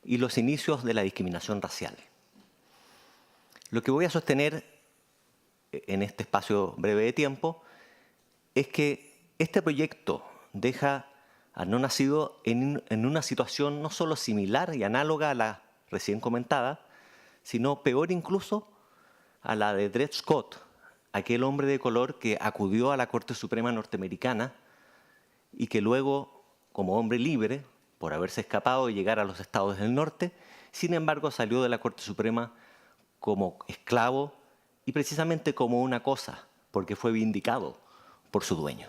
y los inicios de la discriminación racial. Lo que voy a sostener en este espacio breve de tiempo es que este proyecto deja al no nacido en una situación no solo similar y análoga a la recién comentada, sino peor incluso a la de Dred Scott, aquel hombre de color que acudió a la Corte Suprema norteamericana y que luego, como hombre libre, por haberse escapado y llegar a los estados del norte, sin embargo salió de la Corte Suprema como esclavo y precisamente como una cosa, porque fue vindicado por su dueño.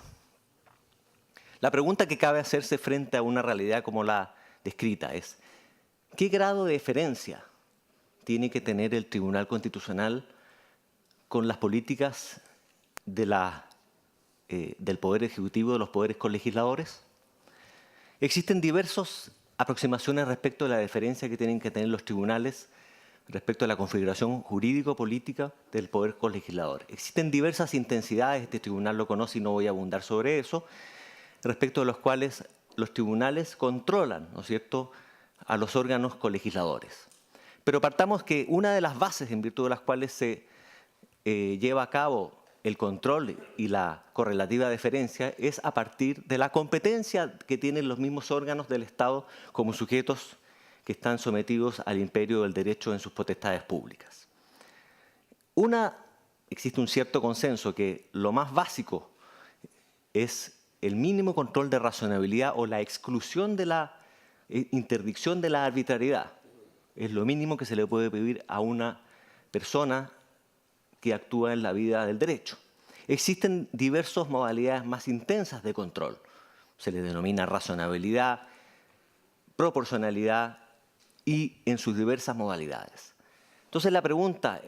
La pregunta que cabe hacerse frente a una realidad como la descrita es: ¿qué grado de deferencia tiene que tener el Tribunal Constitucional con las políticas del Poder Ejecutivo, de los poderes colegisladores? Existen diversas aproximaciones respecto de la deferencia que tienen que tener los tribunales respecto a la configuración jurídico-política del Poder Colegislador. Existen diversas intensidades, este tribunal lo conoce y no voy a abundar sobre eso, respecto de los cuales los tribunales controlan, ¿no es cierto?, a los órganos colegisladores. Pero partamos que una de las bases en virtud de las cuales se lleva a cabo el control y la correlativa deferencia es a partir de la competencia que tienen los mismos órganos del Estado como sujetos que están sometidos al imperio del derecho en sus potestades públicas. Existe un cierto consenso que lo más básico es el mínimo control de razonabilidad o la exclusión de la interdicción de la arbitrariedad. Es lo mínimo que se le puede pedir a una persona que actúa en la vida del derecho. Existen diversas modalidades más intensas de control. Se le denomina razonabilidad, proporcionalidad y en sus diversas modalidades. Entonces la pregunta,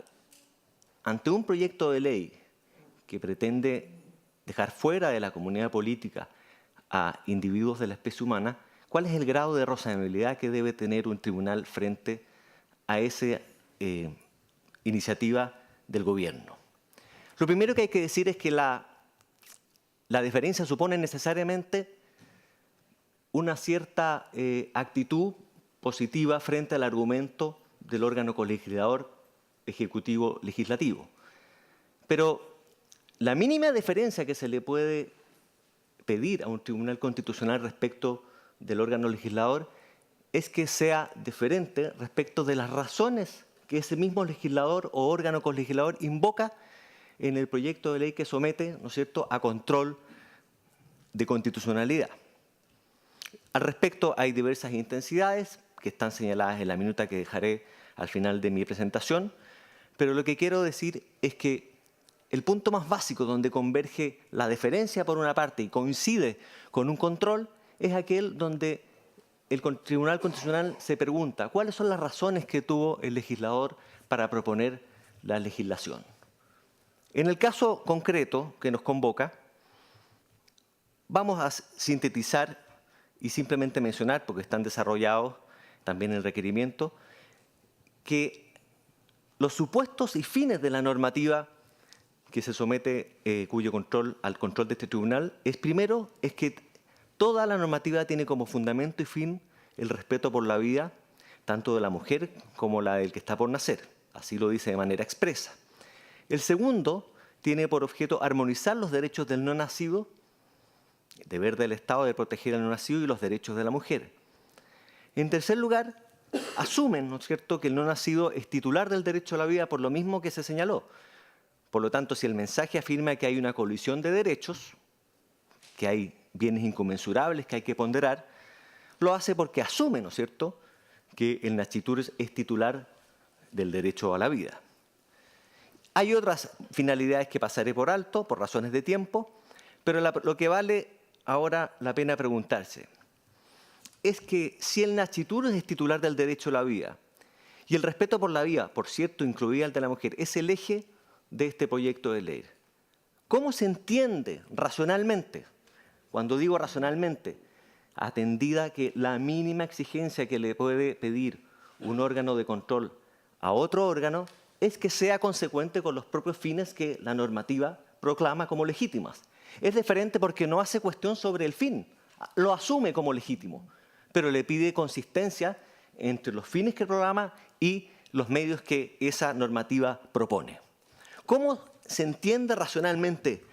ante un proyecto de ley que pretende dejar fuera de la comunidad política a individuos de la especie humana, ¿cuál es el grado de razonabilidad que debe tener un tribunal frente a esa iniciativa del gobierno? Lo primero que hay que decir es que la deferencia supone necesariamente una cierta actitud positiva frente al argumento del órgano colegislador, ejecutivo, legislativo. Pero la mínima deferencia que se le puede pedir a un tribunal constitucional respecto del órgano legislador es que sea deferente respecto de las razones que ese mismo legislador o órgano colegislador invoca en el proyecto de ley que somete, ¿no es cierto?, a control de constitucionalidad. Al respecto hay diversas intensidades que están señaladas en la minuta que dejaré al final de mi presentación, pero lo que quiero decir es que el punto más básico donde converge la deferencia por una parte y coincide con un control es aquel donde el Tribunal Constitucional se pregunta cuáles son las razones que tuvo el legislador para proponer la legislación. En el caso concreto que nos convoca, vamos a sintetizar y simplemente mencionar, porque están desarrollados también en el requerimiento, que los supuestos y fines de la normativa que se somete cuyo control al control de este tribunal es que toda la normativa tiene como fundamento y fin el respeto por la vida, tanto de la mujer como la del que está por nacer. Así lo dice de manera expresa. El segundo tiene por objeto armonizar los derechos del no nacido, el deber del Estado de proteger al no nacido y los derechos de la mujer. En tercer lugar, asumen, ¿no es cierto?, que el no nacido es titular del derecho a la vida por lo mismo que se señaló. Por lo tanto, si el mensaje afirma que hay una colisión de derechos, que hay bienes inconmensurables que hay que ponderar, lo hace porque asume, ¿no es cierto?, que el nascitur es titular del derecho a la vida. Hay otras finalidades que pasaré por alto, por razones de tiempo, pero lo que vale ahora la pena preguntarse es que si el nascitur es titular del derecho a la vida y el respeto por la vida, por cierto, incluida el de la mujer, es el eje de este proyecto de ley, ¿cómo se entiende racionalmente? Cuando digo racionalmente, atendida que la mínima exigencia que le puede pedir un órgano de control a otro órgano es que sea consecuente con los propios fines que la normativa proclama como legítimas. Es diferente porque no hace cuestión sobre el fin, lo asume como legítimo, pero le pide consistencia entre los fines que programa y los medios que esa normativa propone. ¿Cómo se entiende racionalmente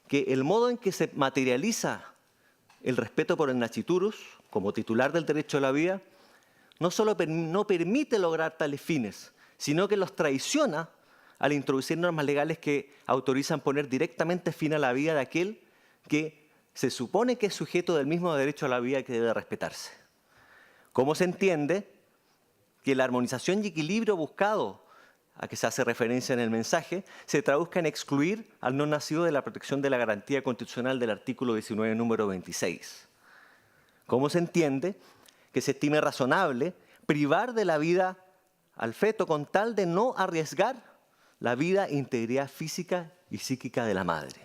que el modo en que se materializa el respeto por el nasciturus como titular del derecho a la vida no solo no permite lograr tales fines, sino que los traiciona al introducir normas legales que autorizan poner directamente fin a la vida de aquel que se supone que es sujeto del mismo derecho a la vida que debe respetarse? ¿Cómo se entiende que la armonización y equilibrio buscado a que se hace referencia en el mensaje se traduzca en excluir al no nacido de la protección de la garantía constitucional del artículo 19, número 26. ¿Cómo se entiende que se estime razonable privar de la vida al feto con tal de no arriesgar la vida e integridad física y psíquica de la madre?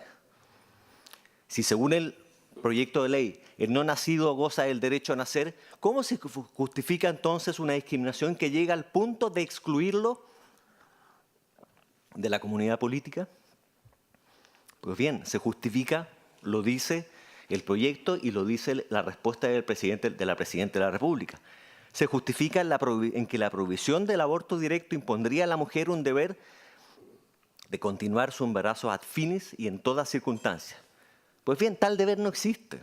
Si según el proyecto de ley el no nacido goza del derecho a nacer, ¿cómo se justifica entonces una discriminación que llega al punto de excluirlo de la comunidad política? Pues bien, se justifica, lo dice el proyecto y lo dice la respuesta de la Presidenta de la República. Se justifica en que la prohibición del aborto directo impondría a la mujer un deber de continuar su embarazo ad finis y en todas circunstancias. Pues bien, tal deber no existe.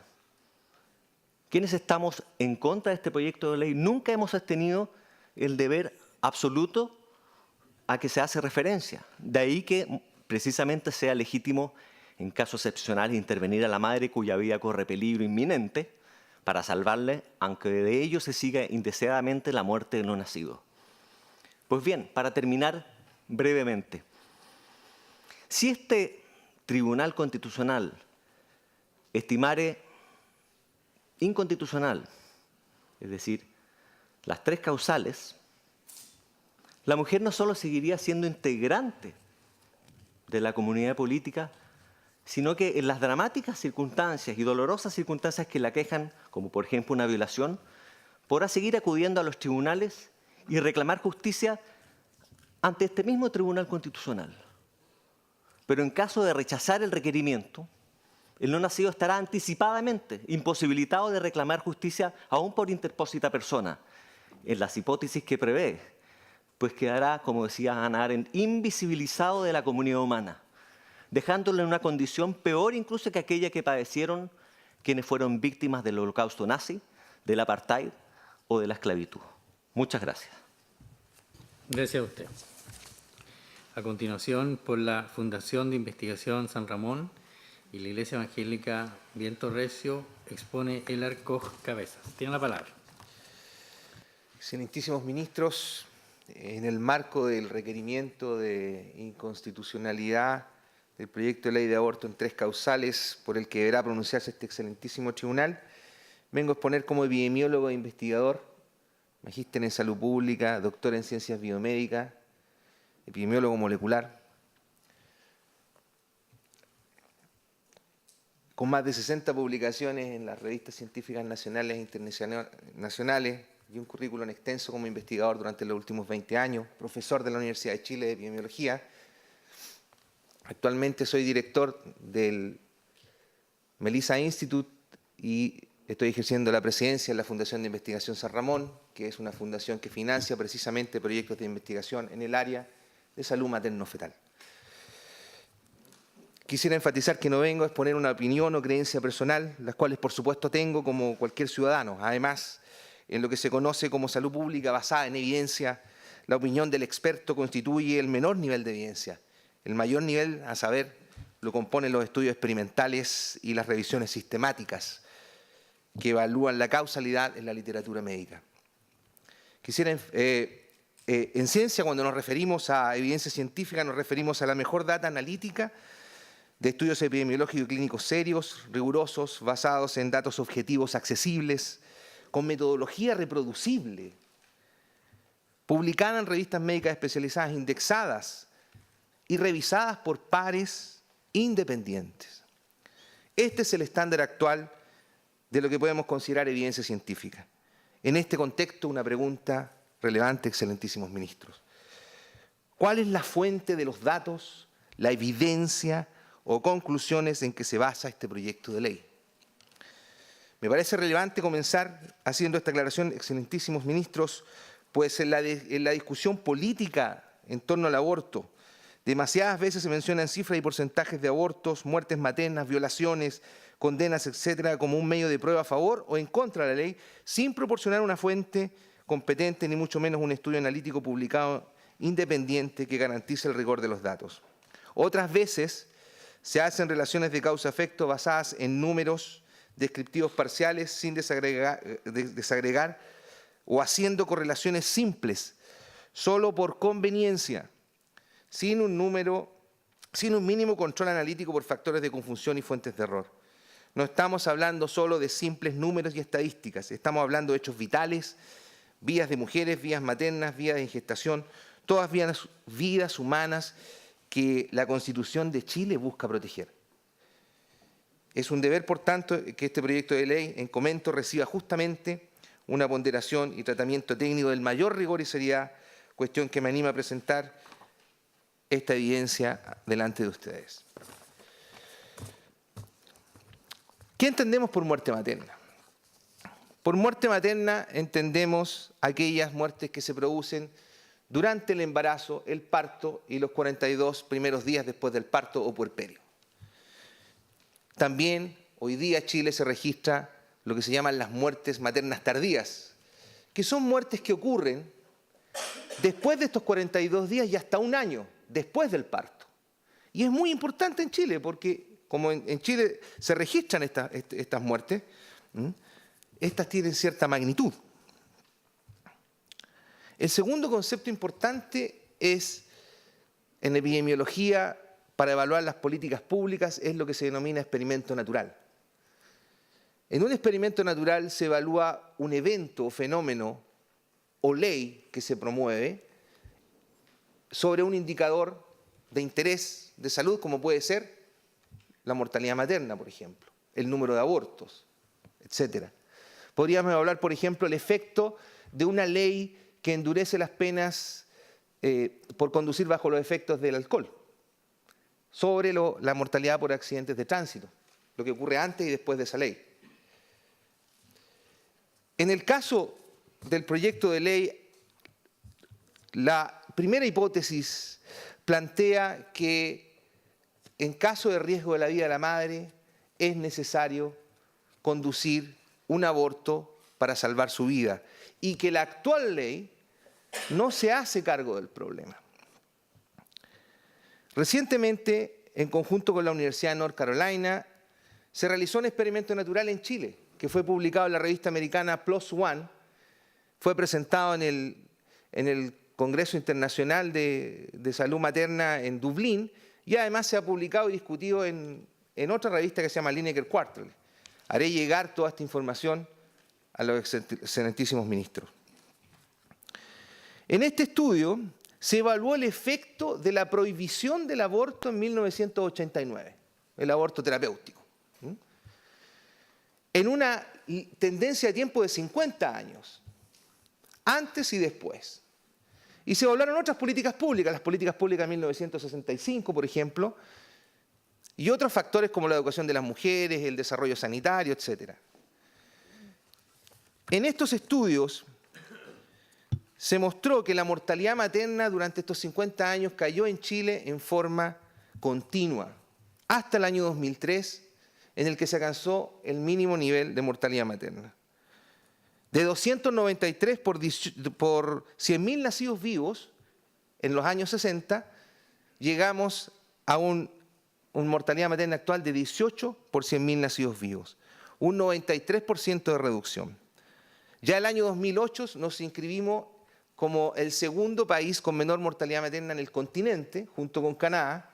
Quienes estamos en contra de este proyecto de ley nunca hemos sostenido el deber absoluto a que se hace referencia. De ahí que precisamente sea legítimo en casos excepcionales intervenir a la madre cuya vida corre peligro inminente para salvarle, aunque de ello se siga indeseadamente la muerte del no nacido. Pues bien, para terminar brevemente, si este Tribunal Constitucional estimare inconstitucional, es decir, las tres causales, la mujer no solo seguiría siendo integrante de la comunidad política, sino que en las dramáticas circunstancias y dolorosas circunstancias que la aquejan, como por ejemplo una violación, podrá seguir acudiendo a los tribunales y reclamar justicia ante este mismo Tribunal Constitucional. Pero en caso de rechazar el requerimiento, el no nacido estará anticipadamente imposibilitado de reclamar justicia aún por interpósita persona, en las hipótesis que prevé, pues quedará, como decía Hannah Arendt, invisibilizado de la comunidad humana, dejándolo en una condición peor incluso que aquella que padecieron quienes fueron víctimas del holocausto nazi, del apartheid o de la esclavitud. Muchas gracias. Gracias a usted. A continuación, por la Fundación de Investigación San Ramón y la Iglesia Evangélica Viento Recio, expone Elar Koch Cabezas. Tiene la palabra. Excelentísimos ministros, en el marco del requerimiento de inconstitucionalidad del proyecto de ley de aborto en tres causales por el que deberá pronunciarse este excelentísimo tribunal, vengo a exponer como epidemiólogo e investigador, magíster en salud pública, doctor en ciencias biomédicas, epidemiólogo molecular, con más de 60 publicaciones en las revistas científicas nacionales e internacionales y un currículum extenso como investigador durante los últimos 20 años, profesor de la Universidad de Chile de Epidemiología. Actualmente soy director del Melissa Institute y estoy ejerciendo la presidencia en la Fundación de Investigación San Ramón, que es una fundación que financia precisamente proyectos de investigación en el área de salud materno-fetal. Quisiera enfatizar que no vengo a exponer una opinión o creencia personal, las cuales por supuesto tengo como cualquier ciudadano. Además, en lo que se conoce como salud pública basada en evidencia, la opinión del experto constituye el menor nivel de evidencia. El mayor nivel, a saber, lo componen los estudios experimentales y las revisiones sistemáticas que evalúan la causalidad en la literatura médica. En ciencia, cuando nos referimos a evidencia científica, nos referimos a la mejor data analítica de estudios epidemiológicos y clínicos serios, rigurosos, basados en datos objetivos accesibles, con metodología reproducible, publicada en revistas médicas especializadas, indexadas y revisadas por pares independientes. Este es el estándar actual de lo que podemos considerar evidencia científica. En este contexto, una pregunta relevante, excelentísimos ministros. ¿Cuál es la fuente de los datos, la evidencia o conclusiones en que se basa este proyecto de ley? Me parece relevante comenzar haciendo esta aclaración, excelentísimos ministros, pues en la discusión política en torno al aborto, demasiadas veces se mencionan cifras y porcentajes de abortos, muertes maternas, violaciones, condenas, etcétera, como un medio de prueba a favor o en contra de la ley, sin proporcionar una fuente competente, ni mucho menos un estudio analítico publicado independiente que garantice el rigor de los datos. Otras veces se hacen relaciones de causa-efecto basadas en números descriptivos parciales sin desagregar o haciendo correlaciones simples, solo por conveniencia, sin un mínimo control analítico por factores de confusión y fuentes de error. No estamos hablando solo de simples números y estadísticas, estamos hablando de hechos vitales, vidas de mujeres, vidas maternas, vidas de gestación, todas vidas humanas que la Constitución de Chile busca proteger. Es un deber, por tanto, que este proyecto de ley en comento reciba justamente una ponderación y tratamiento técnico del mayor rigor y seriedad, cuestión que me anima a presentar esta evidencia delante de ustedes. ¿Qué entendemos por muerte materna? Por muerte materna entendemos aquellas muertes que se producen durante el embarazo, el parto y los 42 primeros días después del parto o puerperio. También hoy día en Chile se registra lo que se llaman las muertes maternas tardías, que son muertes que ocurren después de estos 42 días y hasta un año después del parto. Y es muy importante en Chile porque como en Chile se registran estas muertes, estas tienen cierta magnitud. El segundo concepto importante es, en epidemiología, para evaluar las políticas públicas, es lo que se denomina experimento natural. En un experimento natural se evalúa un evento o fenómeno o ley que se promueve sobre un indicador de interés de salud, como puede ser la mortalidad materna, por ejemplo, el número de abortos, etc. Podríamos hablar, por ejemplo, el efecto de una ley que endurece las penas por conducir bajo los efectos del alcohol, sobre la mortalidad por accidentes de tránsito, lo que ocurre antes y después de esa ley. En el caso del proyecto de ley, la primera hipótesis plantea que en caso de riesgo de la vida de la madre es necesario conducir un aborto para salvar su vida y que la actual ley no se hace cargo del problema. Recientemente, en conjunto con la Universidad de North Carolina, se realizó un experimento natural en Chile que fue publicado en la revista americana PLOS ONE, fue presentado en el Congreso Internacional de Salud Materna en Dublín y además se ha publicado y discutido en otra revista que se llama Lineker Quarterly. Haré llegar toda esta información a los excelentísimos ministros. En este estudio se evaluó el efecto de la prohibición del aborto en 1989, el aborto terapéutico, en una tendencia de tiempo de 50 años, antes y después. Y se evaluaron otras políticas públicas, las políticas públicas de 1965, por ejemplo, y otros factores como la educación de las mujeres, el desarrollo sanitario, etc. En estos estudios se mostró que la mortalidad materna durante estos 50 años cayó en Chile en forma continua, hasta el año 2003, en el que se alcanzó el mínimo nivel de mortalidad materna. De 293 por 100.000 nacidos vivos en los años 60, llegamos a una mortalidad materna actual de 18 por 100.000 nacidos vivos, un 93% de reducción. Ya el año 2008 nos inscribimos como el segundo país con menor mortalidad materna en el continente, junto con Canadá,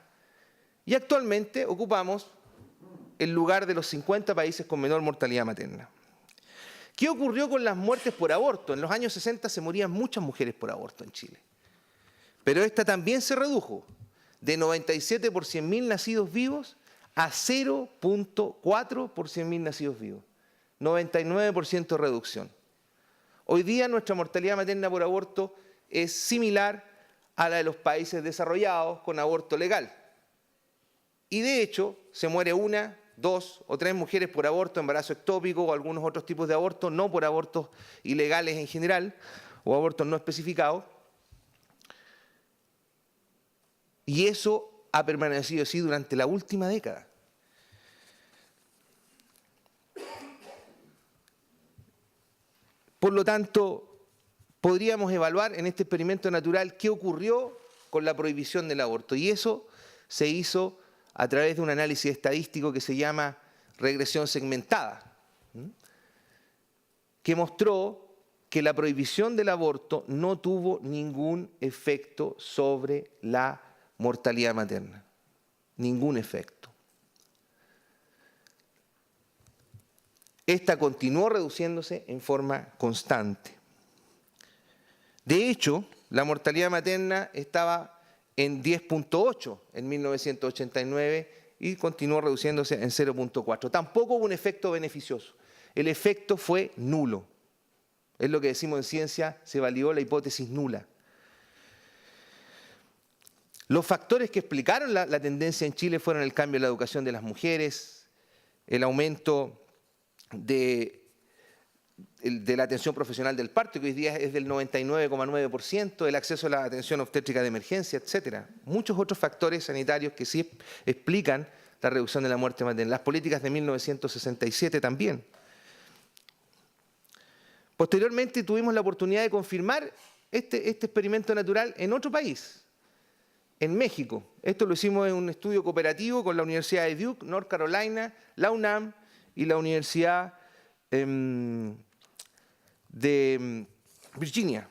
y actualmente ocupamos el lugar de los 50 países con menor mortalidad materna. ¿Qué ocurrió con las muertes por aborto? En los años 60 se morían muchas mujeres por aborto en Chile, pero esta también se redujo de 97 por 100.000 nacidos vivos a 0.4 por 100.000 nacidos vivos, 99% de reducción. Hoy día nuestra mortalidad materna por aborto es similar a la de los países desarrollados con aborto legal. Y de hecho, se muere 1, 2 o 3 mujeres por aborto, embarazo ectópico o algunos otros tipos de abortos, no por abortos ilegales en general o abortos no especificados. Y eso ha permanecido así durante la última década. Por lo tanto, podríamos evaluar en este experimento natural qué ocurrió con la prohibición del aborto. Y eso se hizo a través de un análisis estadístico que se llama regresión segmentada, que mostró que la prohibición del aborto no tuvo ningún efecto sobre la mortalidad materna. Ningún efecto. Esta continuó reduciéndose en forma constante. De hecho, la mortalidad materna estaba en 10.8 en 1989 y continuó reduciéndose en 0.4. Tampoco hubo un efecto beneficioso. El efecto fue nulo. Es lo que decimos en ciencia, se validó la hipótesis nula. Los factores que explicaron la tendencia en Chile fueron el cambio en la educación de las mujeres, el aumento de la atención profesional del parto, que hoy día es del 99,9%, el acceso a la atención obstétrica de emergencia, etcétera. Muchos otros factores sanitarios que sí explican la reducción de la muerte materna. Las políticas de 1967 también. Posteriormente tuvimos la oportunidad de confirmar este experimento natural en otro país, en México. Esto lo hicimos en un estudio cooperativo con la Universidad de Duke, North Carolina, la UNAM y la Universidad de Virginia.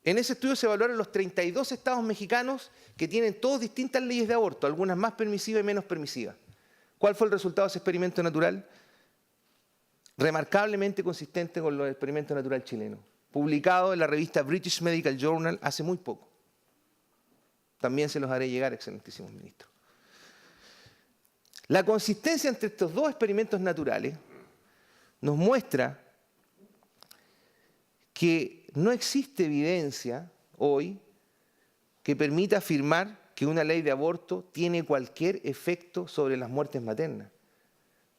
En ese estudio se evaluaron los 32 estados mexicanos que tienen todos distintas leyes de aborto, algunas más permisivas y menos permisivas. ¿Cuál fue el resultado de ese experimento natural? Remarcablemente consistente con los experimentos naturales chilenos, publicado en la revista British Medical Journal hace muy poco. También se los haré llegar, excelentísimos ministros. La consistencia entre estos dos experimentos naturales nos muestra que no existe evidencia hoy que permita afirmar que una ley de aborto tiene cualquier efecto sobre las muertes maternas.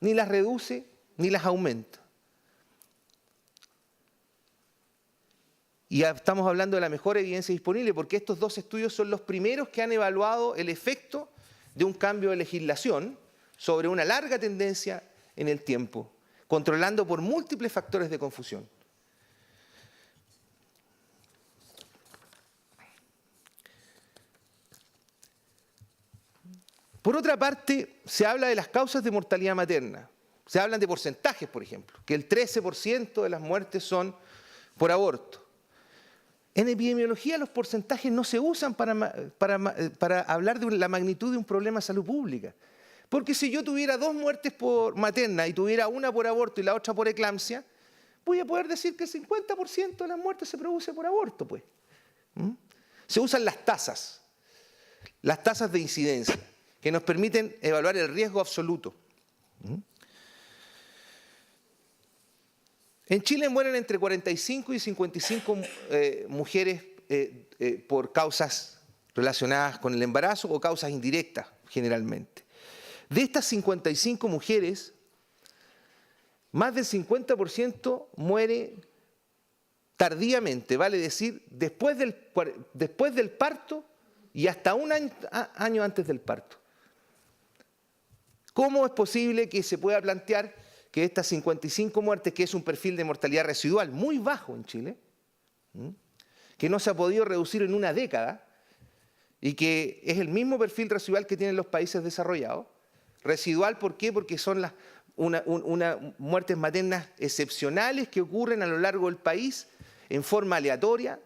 Ni las reduce ni las aumenta. Y estamos hablando de la mejor evidencia disponible porque estos dos estudios son los primeros que han evaluado el efecto de un cambio de legislación sobre una larga tendencia en el tiempo, controlando por múltiples factores de confusión. Por otra parte, se habla de las causas de mortalidad materna. Se hablan de porcentajes, por ejemplo, que el 13% de las muertes son por aborto. En epidemiología los porcentajes no se usan para hablar de la magnitud de un problema de salud pública. Porque si yo tuviera 2 muertes por materna y tuviera una por aborto y la otra por eclampsia, voy a poder decir que el 50% de las muertes se produce por aborto, pues. Se usan las tasas de incidencia, que nos permiten evaluar el riesgo absoluto. En Chile mueren entre 45 y 55 mujeres por causas relacionadas con el embarazo o causas indirectas, generalmente. De estas 55 mujeres, más del 50% muere tardíamente, vale decir, después del parto y hasta un año antes del parto. ¿Cómo es posible que se pueda plantear que estas 55 muertes, que es un perfil de mortalidad residual muy bajo en Chile, que no se ha podido reducir en una década y que es el mismo perfil residual que tienen los países desarrollados? Residual, ¿por qué? Porque son unas muertes maternas excepcionales que ocurren a lo largo del país en forma aleatoria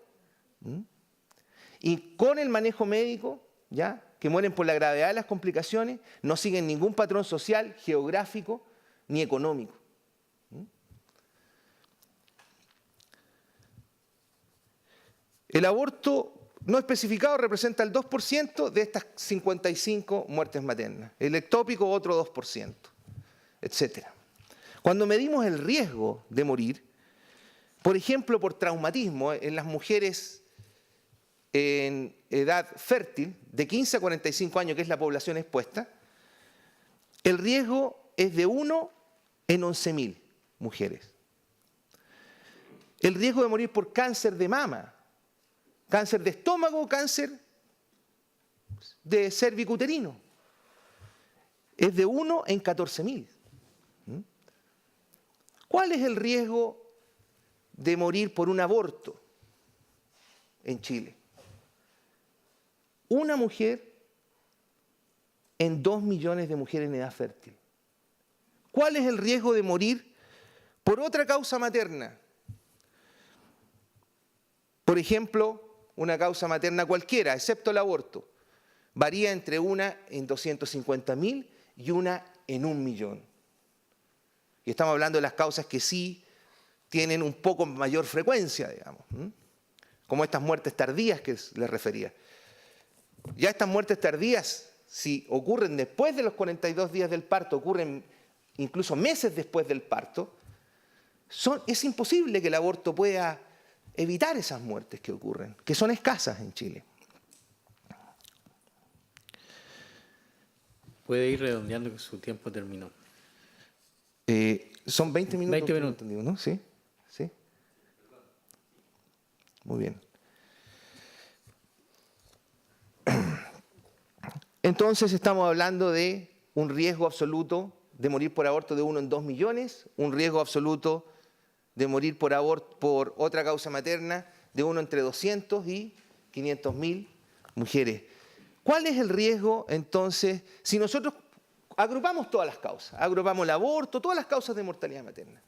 y con el manejo médico, ¿ya?, que mueren por la gravedad de las complicaciones, no siguen ningún patrón social, geográfico ni económico. El aborto no especificado representa el 2% de estas 55 muertes maternas. El ectópico otro 2%, etc. Cuando medimos el riesgo de morir, por ejemplo, por traumatismo en las mujeres en edad fértil, de 15 a 45 años, que es la población expuesta, el riesgo es de 1 en 11.000 mujeres. El riesgo de morir por cáncer de mama, cáncer de estómago, cáncer de cervicuterino, es de 1 en 14.000. ¿Cuál es el riesgo de morir por un aborto en Chile? Una mujer en 2 millones de mujeres en edad fértil. ¿Cuál es el riesgo de morir por otra causa materna? Por ejemplo, una causa materna cualquiera, excepto el aborto, varía entre una en 250.000 y una en 1 millón. Y estamos hablando de las causas que sí tienen un poco mayor frecuencia, digamos, como estas muertes tardías que les refería. Ya estas muertes tardías, si ocurren después de los 42 días del parto, ocurren incluso meses después del parto, es imposible que el aborto pueda evitar esas muertes que ocurren, que son escasas en Chile. Puede ir redondeando que su tiempo terminó. Son 20 minutos. 20 minutos. Entendido, ¿no? Sí, sí. Muy bien. Entonces estamos hablando de un riesgo absoluto de morir por aborto de 1 en 2 millones, un riesgo absoluto de morir por aborto por otra causa materna de 1 entre 200 y 500.000 mujeres. ¿Cuál es el riesgo entonces si nosotros agrupamos todas las causas? Agrupamos el aborto, todas las causas de mortalidad materna.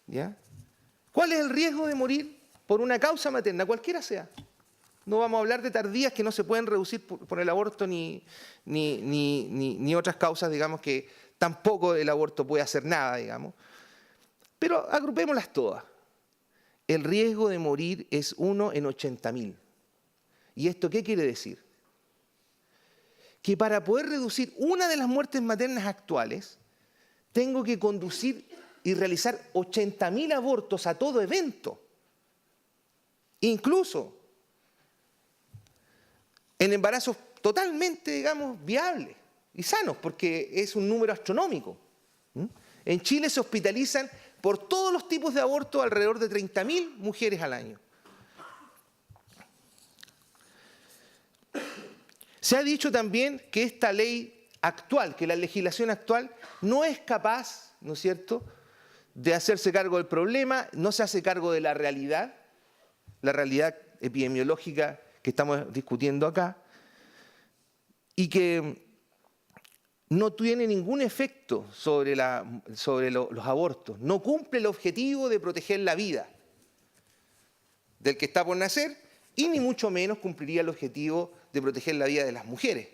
¿Ya? ¿Cuál es el riesgo de morir por una causa materna, cualquiera sea? No vamos a hablar de tardías que no se pueden reducir por el aborto ni otras causas, digamos, que tampoco el aborto puede hacer nada, digamos. Pero agrupémoslas todas. El riesgo de morir es 1 en 80.000. ¿Y esto qué quiere decir? Que para poder reducir una de las muertes maternas actuales, tengo que conducir y realizar 80.000 abortos a todo evento. Incluso en embarazos totalmente, digamos, viables y sanos, porque es un número astronómico. En Chile se hospitalizan por todos los tipos de abortos alrededor de 30.000 mujeres al año. Se ha dicho también que esta ley actual, que la legislación actual, no es capaz, ¿no es cierto?, de hacerse cargo del problema, no se hace cargo de la realidad epidemiológica que estamos discutiendo acá, y que no tiene ningún efecto sobre los abortos, no cumple el objetivo de proteger la vida del que está por nacer, y ni mucho menos cumpliría el objetivo de proteger la vida de las mujeres.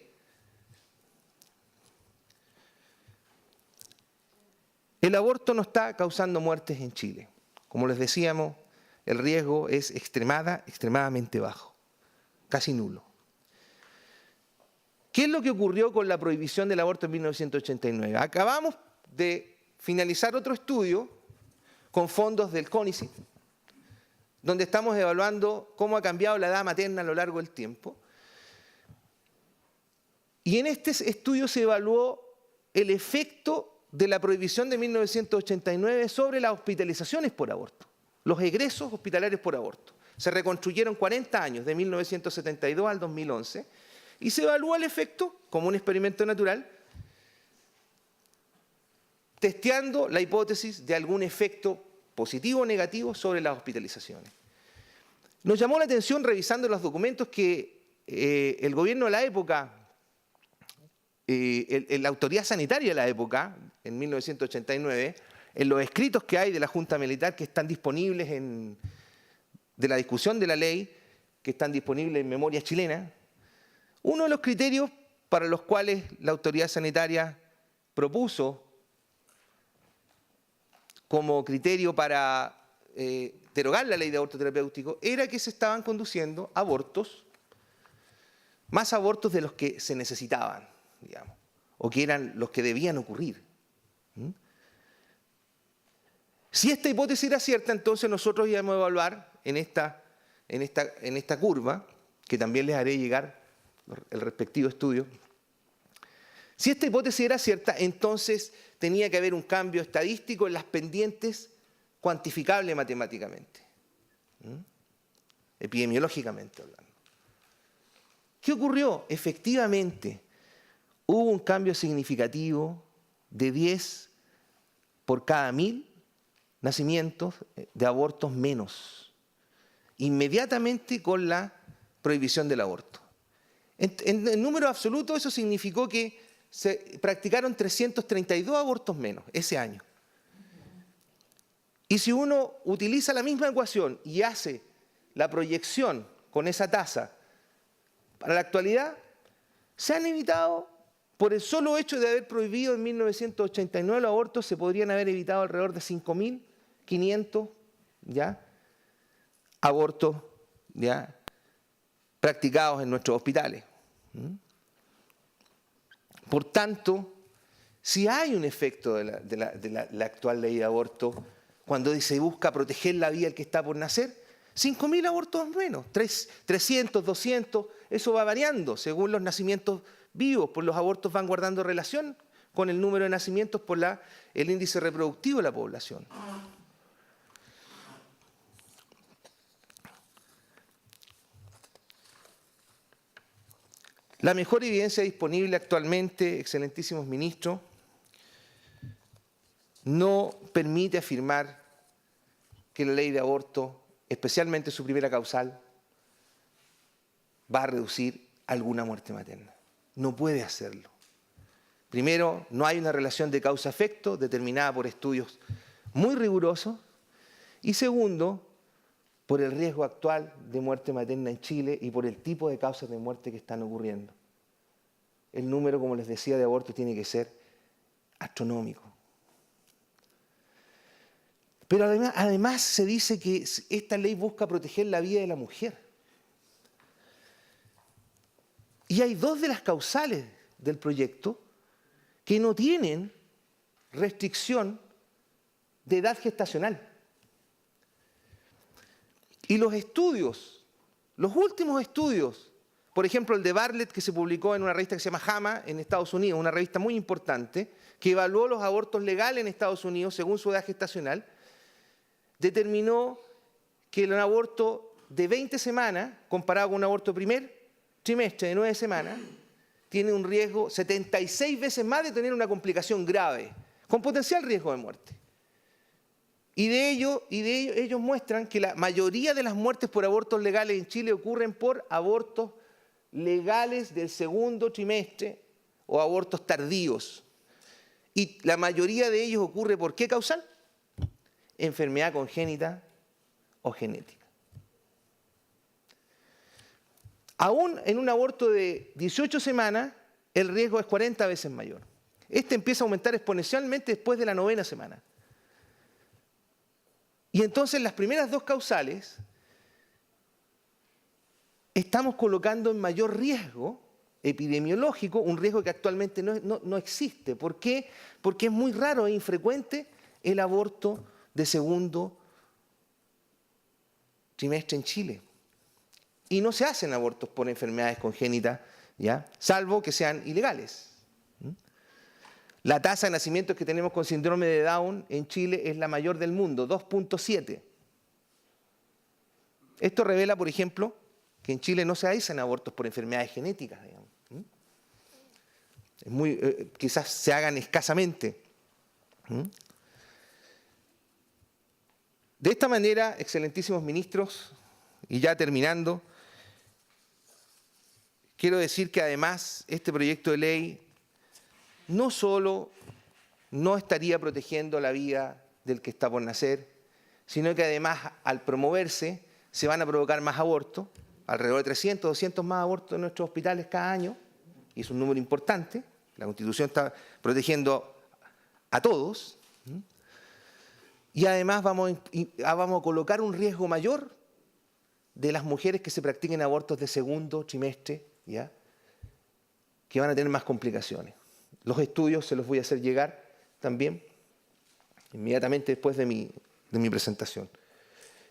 El aborto no está causando muertes en Chile. Como les decíamos, el riesgo es extremadamente bajo, casi nulo. ¿Qué es lo que ocurrió con la prohibición del aborto en 1989? Acabamos de finalizar otro estudio con fondos del CONICET, donde estamos evaluando cómo ha cambiado la edad materna a lo largo del tiempo. Y en este estudio se evaluó el efecto de la prohibición de 1989 sobre las hospitalizaciones por aborto, los egresos hospitalarios por aborto. Se reconstruyeron 40 años, de 1972 al 2011, y se evalúa el efecto, como un experimento natural, testeando la hipótesis de algún efecto positivo o negativo sobre las hospitalizaciones. Nos llamó la atención, revisando los documentos, que el gobierno de la época, la autoridad sanitaria de la época, en 1989, en los escritos que hay de la Junta Militar que están disponibles de la discusión de la ley, que están disponibles en memoria chilena, uno de los criterios para los cuales la autoridad sanitaria propuso como criterio para derogar la ley de aborto terapéutico era que se estaban conduciendo abortos, más abortos de los que se necesitaban, digamos, o que eran los que debían ocurrir. Si esta hipótesis era cierta, entonces nosotros íbamos a evaluar en esta curva, que también les haré llegar el respectivo estudio. Si esta hipótesis era cierta, entonces tenía que haber un cambio estadístico en las pendientes cuantificable matemáticamente, epidemiológicamente hablando. ¿Qué ocurrió? Efectivamente, hubo un cambio significativo de 10 por cada 1.000 nacimientos de abortos menos, inmediatamente con la prohibición del aborto. En número absoluto, eso significó que se practicaron 332 abortos menos ese año. Y si uno utiliza la misma ecuación y hace la proyección con esa tasa para la actualidad, se han evitado, por el solo hecho de haber prohibido en 1989 los abortos, se podrían haber evitado alrededor de 5.500 ¿ya? Abortos ¿ya? Practicados en nuestros hospitales. Por tanto, si hay un efecto de la actual ley de aborto, cuando se busca proteger la vida del que está por nacer, 5.000 abortos menos, 300, 200, eso va variando según los nacimientos vivos, pues los abortos van guardando relación con el número de nacimientos por el índice reproductivo de la población. La mejor evidencia disponible actualmente, excelentísimos ministros, no permite afirmar que la ley de aborto, especialmente su primera causal, va a reducir alguna muerte materna. No puede hacerlo. Primero, no hay una relación de causa-efecto determinada por estudios muy rigurosos. Y segundo, por el riesgo actual de muerte materna en Chile y por el tipo de causas de muerte que están ocurriendo. El número, como les decía, de abortos tiene que ser astronómico. Pero además se dice que esta ley busca proteger la vida de la mujer. Y hay dos de las causales del proyecto que no tienen restricción de edad gestacional. Y los estudios, los últimos estudios, por ejemplo el de Bartlett que se publicó en una revista que se llama JAMA en Estados Unidos, una revista muy importante, que evaluó los abortos legales en Estados Unidos según su edad gestacional, determinó que un aborto de 20 semanas, comparado con un aborto de primer trimestre de 9 semanas, tiene un riesgo 76 veces más de tener una complicación grave, con potencial riesgo de muerte. Y de ello ellos muestran que la mayoría de las muertes por abortos legales en Chile ocurren por abortos legales del segundo trimestre o abortos tardíos. Y la mayoría de ellos ocurre ¿por qué causal? Enfermedad congénita o genética. Aún en un aborto de 18 semanas, el riesgo es 40 veces mayor. Este empieza a aumentar exponencialmente después de la 9ª semana. Y entonces las primeras dos causales estamos colocando en mayor riesgo epidemiológico, un riesgo que actualmente no existe. ¿Por qué? Porque es muy raro e infrecuente el aborto de segundo trimestre en Chile. Y no se hacen abortos por enfermedades congénitas, ¿ya? Salvo que sean ilegales. La tasa de nacimientos que tenemos con síndrome de Down en Chile es la mayor del mundo, 2.7. Esto revela, por ejemplo, que en Chile no se hacen abortos por enfermedades genéticas, digamos. Quizás se hagan escasamente. De esta manera, excelentísimos ministros, y ya terminando, quiero decir que además este proyecto de ley no solo no estaría protegiendo la vida del que está por nacer, sino que además al promoverse se van a provocar más abortos, alrededor de 300, 200 más abortos en nuestros hospitales cada año, y es un número importante. La Constitución está protegiendo a todos. Y además vamos a colocar un riesgo mayor de las mujeres que se practiquen abortos de segundo trimestre, ¿ya? Que van a tener más complicaciones. Los estudios se los voy a hacer llegar también inmediatamente después de mi presentación.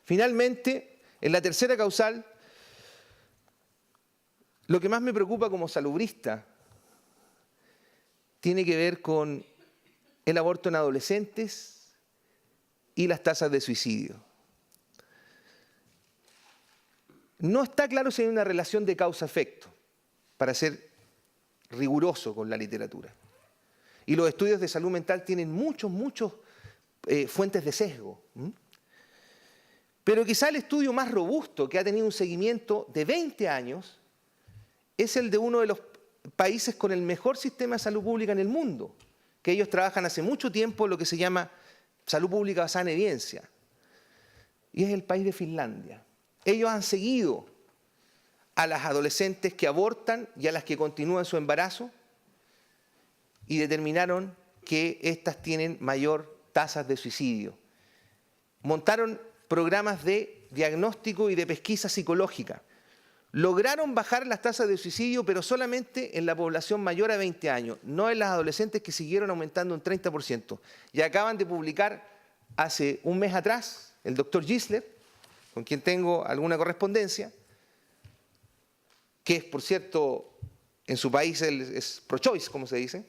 Finalmente, en la tercera causal, lo que más me preocupa como salubrista tiene que ver con el aborto en adolescentes y las tasas de suicidio. No está claro si hay una relación de causa-efecto, para ser riguroso con la literatura. Y los estudios de salud mental tienen muchos fuentes de sesgo. Pero quizá el estudio más robusto, que ha tenido un seguimiento de 20 años, es el de uno de los países con el mejor sistema de salud pública en el mundo, que ellos trabajan hace mucho tiempo lo que se llama salud pública basada en evidencia. Y es el país de Finlandia. Ellos han seguido a las adolescentes que abortan y a las que continúan su embarazo y determinaron que éstas tienen mayor tasas de suicidio. Montaron programas de diagnóstico y de pesquisa psicológica. Lograron bajar las tasas de suicidio, pero solamente en la población mayor a 20 años, no en las adolescentes, que siguieron aumentando un 30%. Y acaban de publicar hace un mes atrás el doctor Gisler, con quien tengo alguna correspondencia, que es, por cierto, en su país es pro-choice, como se dice,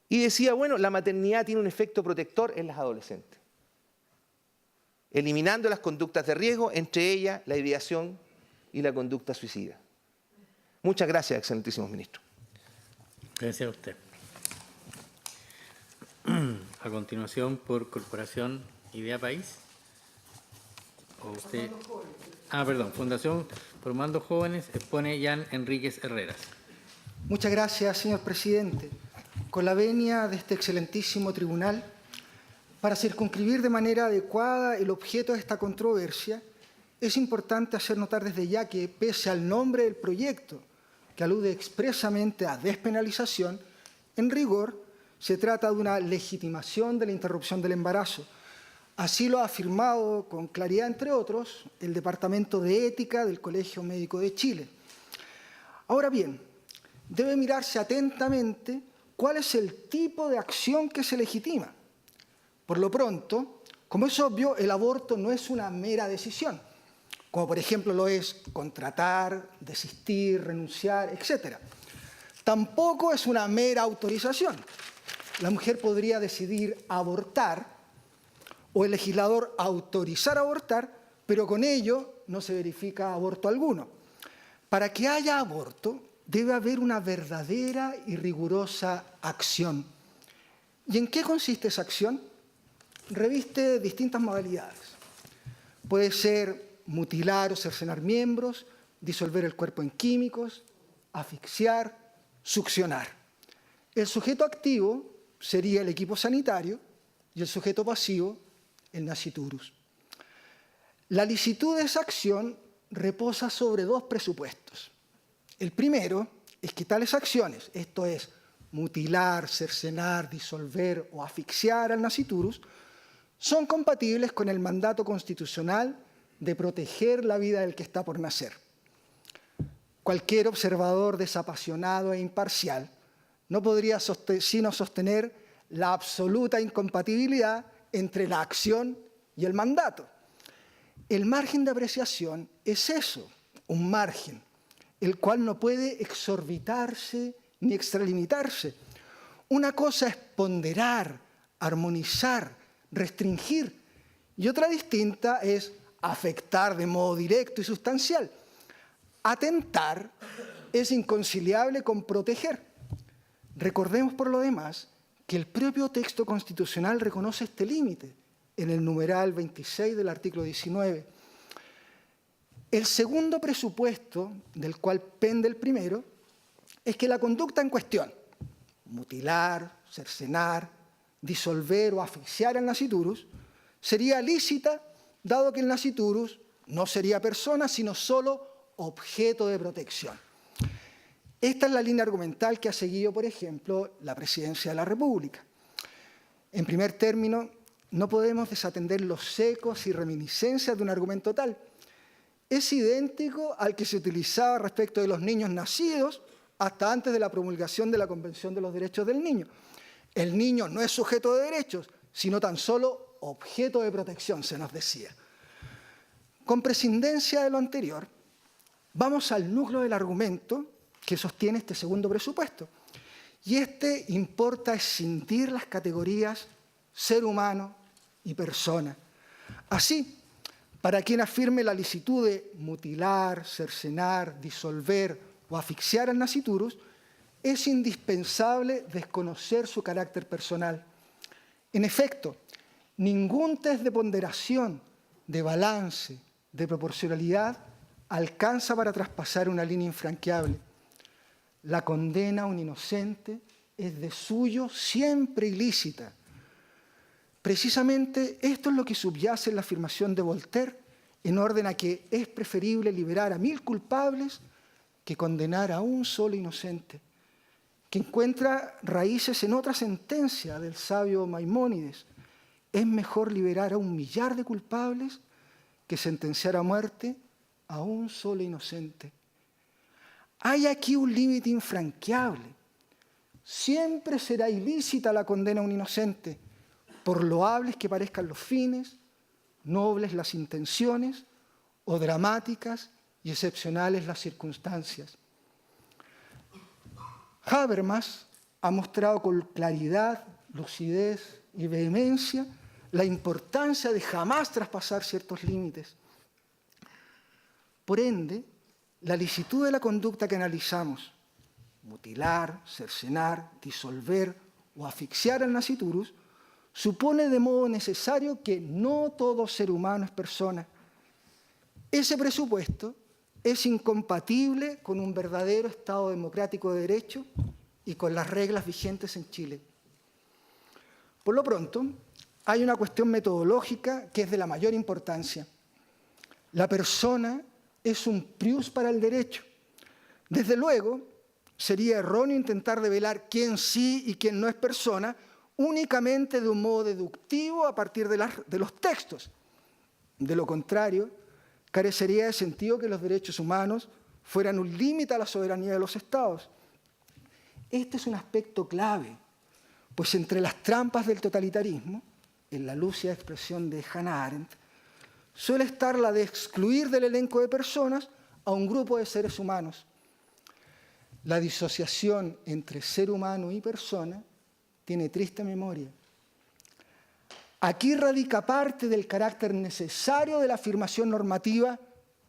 y decía, bueno, la maternidad tiene un efecto protector en las adolescentes, eliminando las conductas de riesgo, entre ellas la ideación y la conducta suicida. Muchas gracias, excelentísimos ministros. Gracias a usted. A continuación, por Corporación Idea País. ¿O usted? Perdón, Fundación Formando Jóvenes, expone Jan Enríquez Herreras. Muchas gracias, señor presidente. Con la venia de este excelentísimo tribunal, para circunscribir de manera adecuada el objeto de esta controversia, es importante hacer notar desde ya que, pese al nombre del proyecto, que alude expresamente a despenalización, en rigor se trata de una legitimación de la interrupción del embarazo. Así lo ha afirmado con claridad, entre otros, el Departamento de Ética del Colegio Médico de Chile. Ahora bien, debe mirarse atentamente cuál es el tipo de acción que se legitima. Por lo pronto, como es obvio, el aborto no es una mera decisión, como por ejemplo lo es contratar, desistir, renunciar, etc. Tampoco es una mera autorización. La mujer podría decidir abortar o el legislador autorizar abortar, pero con ello no se verifica aborto alguno. Para que haya aborto, debe haber una verdadera y rigurosa acción. ¿Y en qué consiste esa acción? Reviste distintas modalidades. Puede ser mutilar o cercenar miembros, disolver el cuerpo en químicos, asfixiar, succionar. El sujeto activo sería el equipo sanitario y el sujeto pasivo el nasciturus. La licitud de esa acción reposa sobre dos presupuestos. El primero es que tales acciones, esto es, mutilar, cercenar, disolver o asfixiar al nasciturus, son compatibles con el mandato constitucional de proteger la vida del que está por nacer. Cualquier observador desapasionado e imparcial no podría sino sostener la absoluta incompatibilidad entre la acción y el mandato. El margen de apreciación es eso, un margen, el cual no puede exorbitarse ni extralimitarse. Una cosa es ponderar, armonizar, restringir, y otra distinta es afectar de modo directo y sustancial. Atentar es inconciliable con proteger. Recordemos, por lo demás, que el propio texto constitucional reconoce este límite en el numeral 26 del artículo 19. El segundo presupuesto, del cual pende el primero, es que la conducta en cuestión, mutilar, cercenar, disolver o asfixiar al nasciturus, sería lícita, dado que el nasciturus no sería persona, sino solo objeto de protección. Esta es la línea argumental que ha seguido, por ejemplo, la Presidencia de la República. En primer término, no podemos desatender los ecos y reminiscencias de un argumento tal. Es idéntico al que se utilizaba respecto de los niños nacidos hasta antes de la promulgación de la Convención de los Derechos del Niño. El niño no es sujeto de derechos, sino tan solo objeto de protección, se nos decía. Con prescindencia de lo anterior, vamos al núcleo del argumento que sostiene este segundo presupuesto. Y este importa escindir las categorías ser humano y persona. Así, para quien afirme la licitud de mutilar, cercenar, disolver o asfixiar al nasciturus, es indispensable desconocer su carácter personal. En efecto, ningún test de ponderación, de balance, de proporcionalidad alcanza para traspasar una línea infranqueable. La condena a un inocente es de suyo siempre ilícita. Precisamente esto es lo que subyace en la afirmación de Voltaire en orden a que es preferible liberar a 1000 culpables que condenar a un solo inocente, que encuentra raíces en otra sentencia del sabio Maimónides. Es mejor liberar a 1 millar de culpables que sentenciar a muerte a un solo inocente. Hay aquí un límite infranqueable. Siempre será ilícita la condena a un inocente, por loables que parezcan los fines, nobles las intenciones o dramáticas y excepcionales las circunstancias. Habermas ha mostrado con claridad, lucidez y vehemencia la importancia de jamás traspasar ciertos límites. Por ende, la licitud de la conducta que analizamos, mutilar, cercenar, disolver o asfixiar al nasciturus, supone de modo necesario que no todo ser humano es persona. Ese presupuesto es incompatible con un verdadero Estado democrático de derecho y con las reglas vigentes en Chile. Por lo pronto, hay una cuestión metodológica que es de la mayor importancia. La persona es un prius para el derecho. Desde luego, sería erróneo intentar develar quién sí y quién no es persona únicamente de un modo deductivo a partir de los textos. De lo contrario, carecería de sentido que los derechos humanos fueran un límite a la soberanía de los Estados. Este es un aspecto clave, pues entre las trampas del totalitarismo, en la lúcida expresión de Hannah Arendt, suele estar la de excluir del elenco de personas a un grupo de seres humanos. La disociación entre ser humano y persona tiene triste memoria. Aquí radica parte del carácter necesario de la afirmación normativa: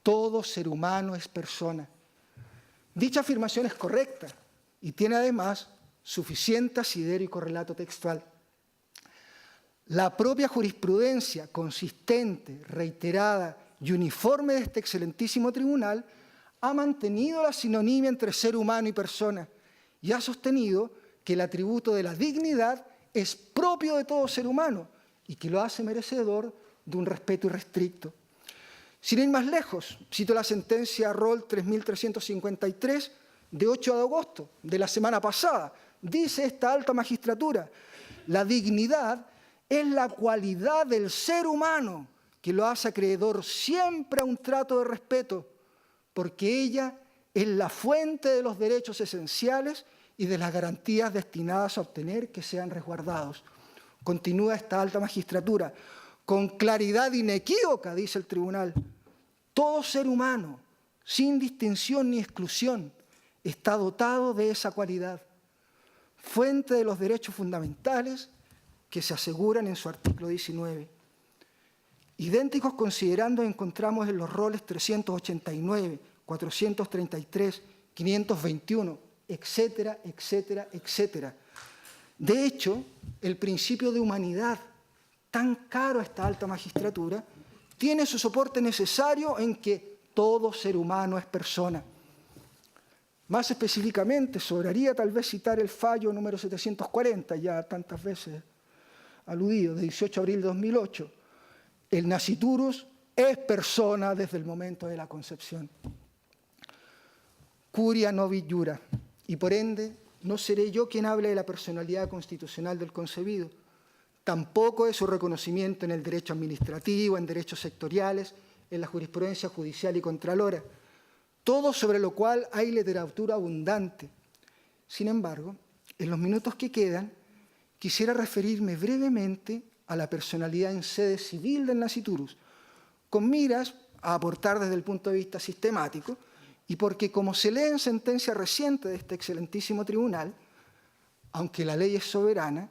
todo ser humano es persona. Dicha afirmación es correcta y tiene además suficiente asidero y correlato textual. La propia jurisprudencia consistente, reiterada y uniforme de este excelentísimo tribunal ha mantenido la sinonimia entre ser humano y persona y ha sostenido que el atributo de la dignidad es propio de todo ser humano y que lo hace merecedor de un respeto irrestricto. Sin ir más lejos, cito la sentencia Roll 3353 de 8 de agosto de la semana pasada. Dice esta alta magistratura: la dignidad es la cualidad del ser humano que lo hace acreedor siempre a un trato de respeto, porque ella es la fuente de los derechos esenciales y de las garantías destinadas a obtener que sean resguardados. Continúa esta alta magistratura: con claridad inequívoca, dice el tribunal, todo ser humano, sin distinción ni exclusión, está dotado de esa cualidad, fuente de los derechos fundamentales que se aseguran en su artículo 19. Idénticos considerandos encontramos en los roles 389, 433, 521, etcétera, etcétera, etcétera. De hecho, el principio de humanidad, tan caro a esta alta magistratura, tiene su soporte necesario en que todo ser humano es persona. Más específicamente, sobraría tal vez citar el fallo número 740, ya tantas veces aludido, de 18 de abril de 2008. El nasciturus es persona desde el momento de la concepción. Curia novit iura, y por ende no seré yo quien hable de la personalidad constitucional del concebido, tampoco de su reconocimiento en el derecho administrativo, en derechos sectoriales, en la jurisprudencia judicial y contralora, todo sobre lo cual hay literatura abundante. Sin embargo, en los minutos que quedan, quisiera referirme brevemente a la personalidad en sede civil del nasciturus, con miras a aportar desde el punto de vista sistemático, y porque, como se lee en sentencia reciente de este excelentísimo tribunal, aunque la ley es soberana,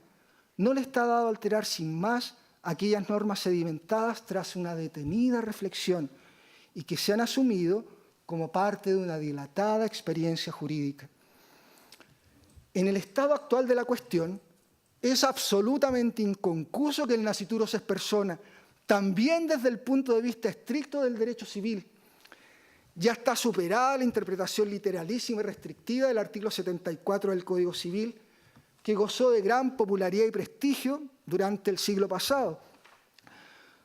no le está dado alterar sin más aquellas normas sedimentadas tras una detenida reflexión y que se han asumido como parte de una dilatada experiencia jurídica. En el estado actual de la cuestión, es absolutamente inconcuso que el nasciturus es persona, también desde el punto de vista estricto del derecho civil. Ya está superada la interpretación literalísima y restrictiva del artículo 74 del Código Civil, que gozó de gran popularidad y prestigio durante el siglo pasado.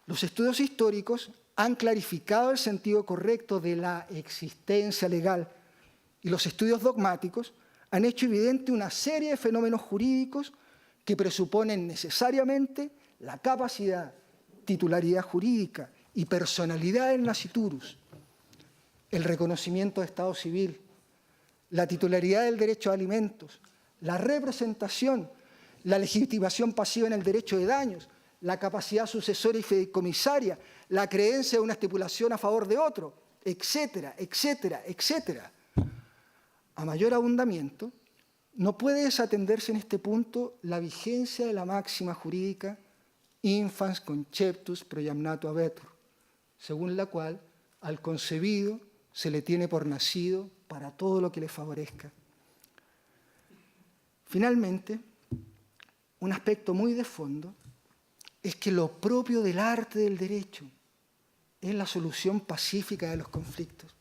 Los estudios históricos han clarificado el sentido correcto de la existencia legal y los estudios dogmáticos han hecho evidente una serie de fenómenos jurídicos que presuponen necesariamente la capacidad, titularidad jurídica y personalidad del nasciturus, el reconocimiento de estado civil, la titularidad del derecho a alimentos, la representación, la legitimación pasiva en el derecho de daños, la capacidad sucesora y fideicomisaria, la creencia de una estipulación a favor de otro, etcétera, etcétera, etcétera. A mayor abundamiento, no puede desatenderse en este punto la vigencia de la máxima jurídica infans conceptus proiamnato habetur, según la cual al concebido se le tiene por nacido para todo lo que le favorezca. Finalmente, un aspecto muy de fondo es que lo propio del arte del derecho es la solución pacífica de los conflictos.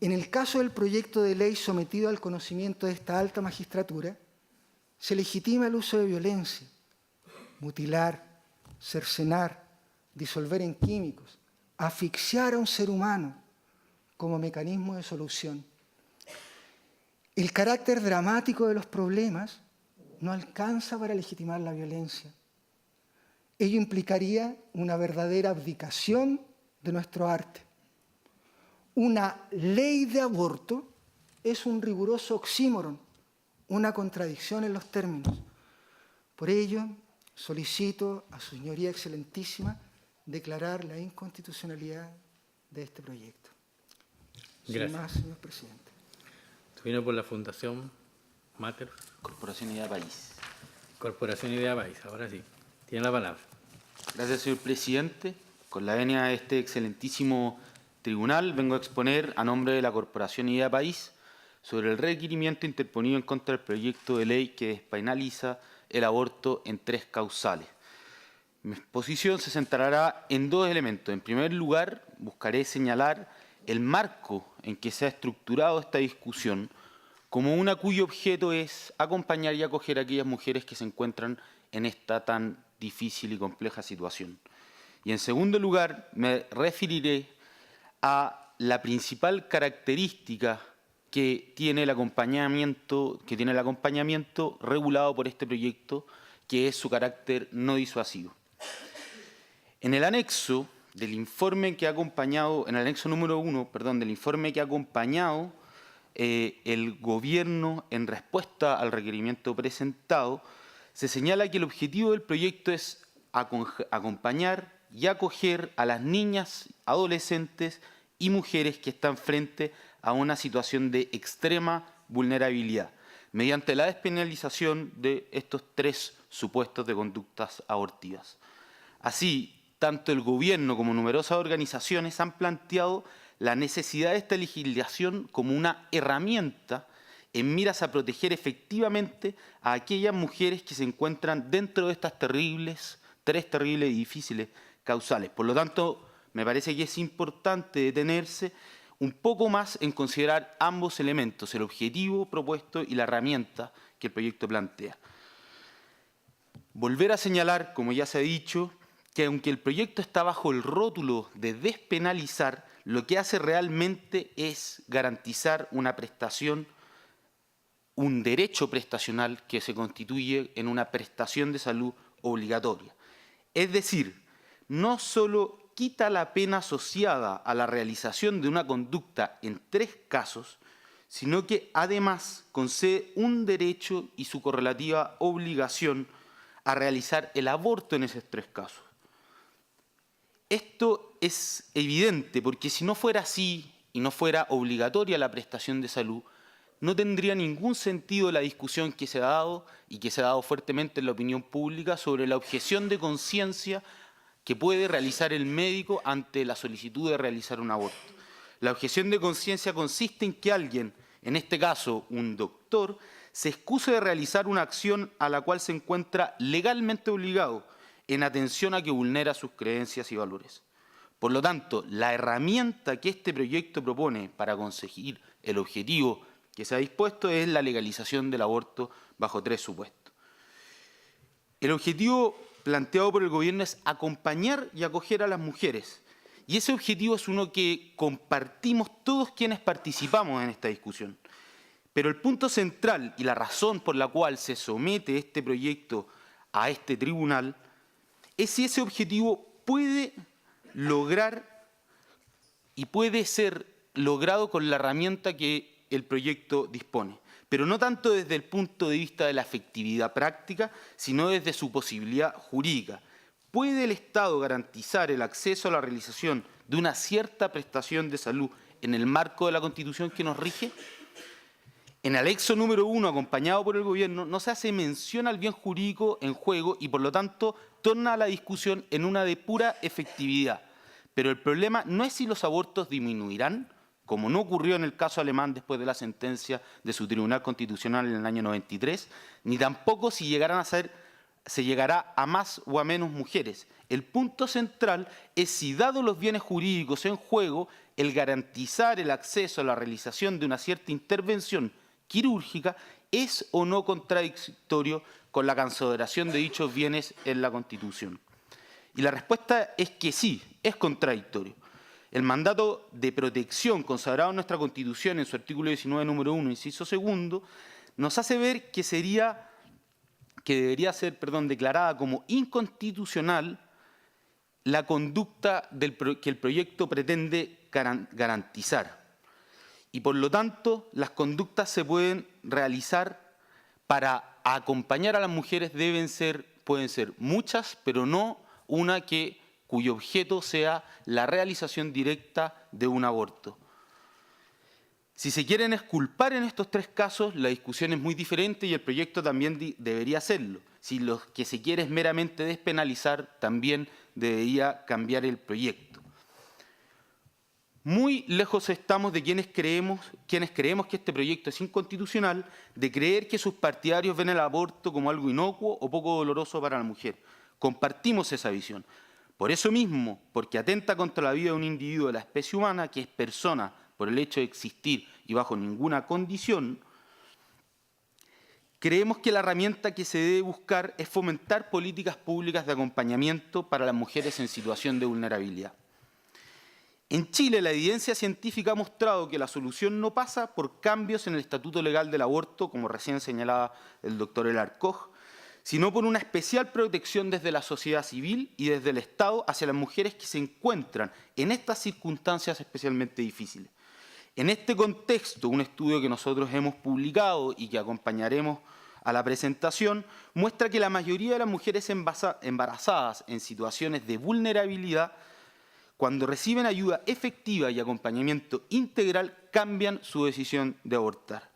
En el caso del proyecto de ley sometido al conocimiento de esta alta magistratura, se legitima el uso de violencia, mutilar, cercenar, disolver en químicos, asfixiar a un ser humano como mecanismo de solución. El carácter dramático de los problemas no alcanza para legitimar la violencia. Ello implicaría una verdadera abdicación de nuestro arte. Una ley de aborto es un riguroso oxímoron, una contradicción en los términos. Por ello, solicito a su señoría excelentísima declarar la inconstitucionalidad de este proyecto. Gracias. Sin más, señor presidente. Vino por la Fundación Mater. Corporación Idea País. Corporación Idea País. Ahora sí, tiene la palabra. Gracias, señor presidente. Con la venia de este excelentísimo tribunal, vengo a exponer a nombre de la Corporación Idea País sobre el requerimiento interponido en contra del proyecto de ley que despenaliza el aborto en 3 causales. Mi exposición se centrará en 2 elementos. En primer lugar, buscaré señalar el marco en que se ha estructurado esta discusión como una cuyo objeto es acompañar y acoger a aquellas mujeres que se encuentran en esta tan difícil y compleja situación. Y en segundo lugar, me referiré a la principal característica que tiene el acompañamiento regulado por este proyecto, que es su carácter no disuasivo. En el anexo del informe que ha acompañado, en el anexo número 1, del informe que ha acompañado el Gobierno en respuesta al requerimiento presentado, se señala que el objetivo del proyecto es acompañar y acoger a las niñas, adolescentes y mujeres que están frente a una situación de extrema vulnerabilidad, mediante la despenalización de estos 3 supuestos de conductas abortivas. Así, tanto el Gobierno como numerosas organizaciones han planteado la necesidad de esta legislación como una herramienta en miras a proteger efectivamente a aquellas mujeres que se encuentran dentro de estas 3 terribles y difíciles causales. Por lo tanto, me parece que es importante detenerse un poco más en considerar ambos elementos, el objetivo propuesto y la herramienta que el proyecto plantea. Volver a señalar, como ya se ha dicho, que aunque el proyecto está bajo el rótulo de despenalizar, lo que hace realmente es garantizar una prestación, un derecho prestacional que se constituye en una prestación de salud obligatoria. Es decir, no solo quita la pena asociada a la realización de una conducta en 3 casos, sino que además concede un derecho y su correlativa obligación a realizar el aborto en esos 3 casos. Esto es evidente porque si no fuera así y no fuera obligatoria la prestación de salud, no tendría ningún sentido la discusión que se ha dado y que se ha dado fuertemente en la opinión pública sobre la objeción de conciencia que puede realizar el médico ante la solicitud de realizar un aborto. La objeción de conciencia consiste en que alguien, en este caso un doctor, se excuse de realizar una acción a la cual se encuentra legalmente obligado en atención a que vulnera sus creencias y valores. Por lo tanto, la herramienta que este proyecto propone para conseguir el objetivo que se ha dispuesto es la legalización del aborto bajo 3 supuestos. El objetivo planteado por el Gobierno es acompañar y acoger a las mujeres Y ese objetivo es uno que compartimos todos quienes participamos en esta discusión. Pero el punto central y la razón por la cual se somete este proyecto a este tribunal es si ese objetivo puede lograr y puede ser logrado con la herramienta que el proyecto dispone. Pero no tanto desde el punto de vista de la efectividad práctica, sino desde su posibilidad jurídica. ¿Puede el Estado garantizar el acceso a la realización de una cierta prestación de salud en el marco de la Constitución que nos rige? En el anexo número 1, acompañado por el Gobierno, no se hace mención al bien jurídico en juego y, por lo tanto, torna a la discusión en una de pura efectividad. Pero el problema no es si los abortos disminuirán, como no ocurrió en el caso alemán después de la sentencia de su Tribunal Constitucional en el año 93, ni tampoco si se llegará a más o a menos mujeres. El punto central es si, dados los bienes jurídicos en juego, el garantizar el acceso a la realización de una cierta intervención quirúrgica es o no contradictorio con la consideración de dichos bienes en la Constitución. Y la respuesta es que sí, es contradictorio. El mandato de protección consagrado en nuestra Constitución en su artículo 19, número 1, inciso 2, nos hace ver que debería ser declarada como inconstitucional la conducta que el proyecto pretende garantizar. Y por lo tanto, las conductas se pueden realizar para acompañar a las mujeres pueden ser muchas, pero no una cuyo objeto sea la realización directa de un aborto. Si se quieren exculpar en estos tres casos, la discusión es muy diferente y el proyecto también debería hacerlo. Si lo que se quiere es meramente despenalizar, también debería cambiar el proyecto. Muy lejos estamos de quienes creemos que este proyecto es inconstitucional, de creer que sus partidarios ven el aborto como algo inocuo o poco doloroso para la mujer. Compartimos esa visión. Por eso mismo, porque atenta contra la vida de un individuo de la especie humana, que es persona por el hecho de existir y bajo ninguna condición, creemos que la herramienta que se debe buscar es fomentar políticas públicas de acompañamiento para las mujeres en situación de vulnerabilidad. En Chile, la evidencia científica ha mostrado que la solución no pasa por cambios en el estatuto legal del aborto, como recién señalaba el doctor Elar Koch, sino por una especial protección desde la sociedad civil y desde el Estado hacia las mujeres que se encuentran en estas circunstancias especialmente difíciles. En este contexto, un estudio que nosotros hemos publicado y que acompañaremos a la presentación, muestra que la mayoría de las mujeres embarazadas en situaciones de vulnerabilidad, cuando reciben ayuda efectiva y acompañamiento integral, cambian su decisión de abortar.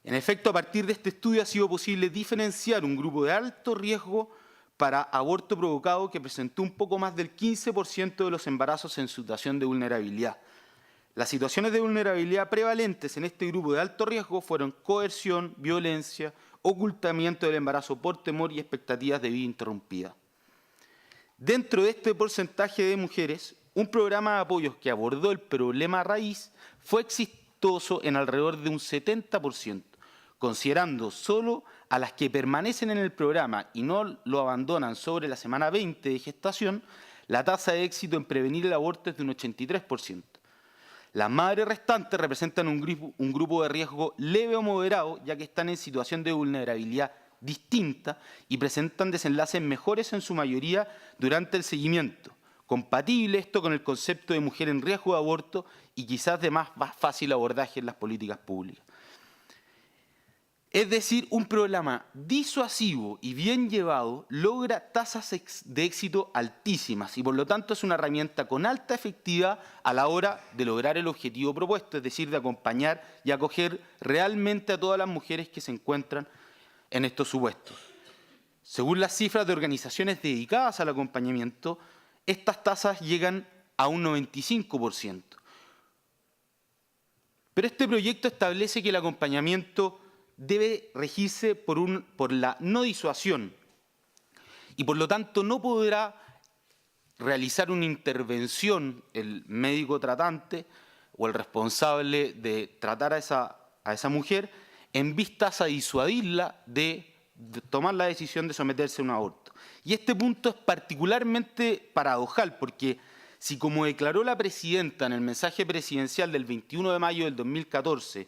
En efecto, a partir de este estudio ha sido posible diferenciar un grupo de alto riesgo para aborto provocado que presentó un poco más del 15% de los embarazos en situación de vulnerabilidad. Las situaciones de vulnerabilidad prevalentes en este grupo de alto riesgo fueron coerción, violencia, ocultamiento del embarazo por temor y expectativas de vida interrumpida. Dentro de este porcentaje de mujeres, un programa de apoyos que abordó el problema raíz fue exitoso en alrededor de un 70%, considerando solo a las que permanecen en el programa y no lo abandonan sobre la semana 20 de gestación, la tasa de éxito en prevenir el aborto es de un 83%. Las madres restantes representan un grupo de riesgo leve o moderado, ya que están en situación de vulnerabilidad distinta y presentan desenlaces mejores en su mayoría durante el seguimiento. Compatible esto con el concepto de mujer en riesgo de aborto y quizás de más fácil abordaje en las políticas públicas. Es decir, un programa disuasivo y bien llevado logra tasas de éxito altísimas y por lo tanto es una herramienta con alta efectividad a la hora de lograr el objetivo propuesto, es decir, de acompañar y acoger realmente a todas las mujeres que se encuentran en estos supuestos. Según las cifras de organizaciones dedicadas al acompañamiento, estas tasas llegan a un 95%. Pero este proyecto establece que el acompañamiento debe regirse por la no disuasión y por lo tanto no podrá realizar una intervención el médico tratante o el responsable de tratar a esa mujer en vistas a disuadirla de tomar la decisión de someterse a un aborto. Y este punto es particularmente paradojal porque Si, como declaró la presidenta en el mensaje presidencial del 21 de mayo del 2014,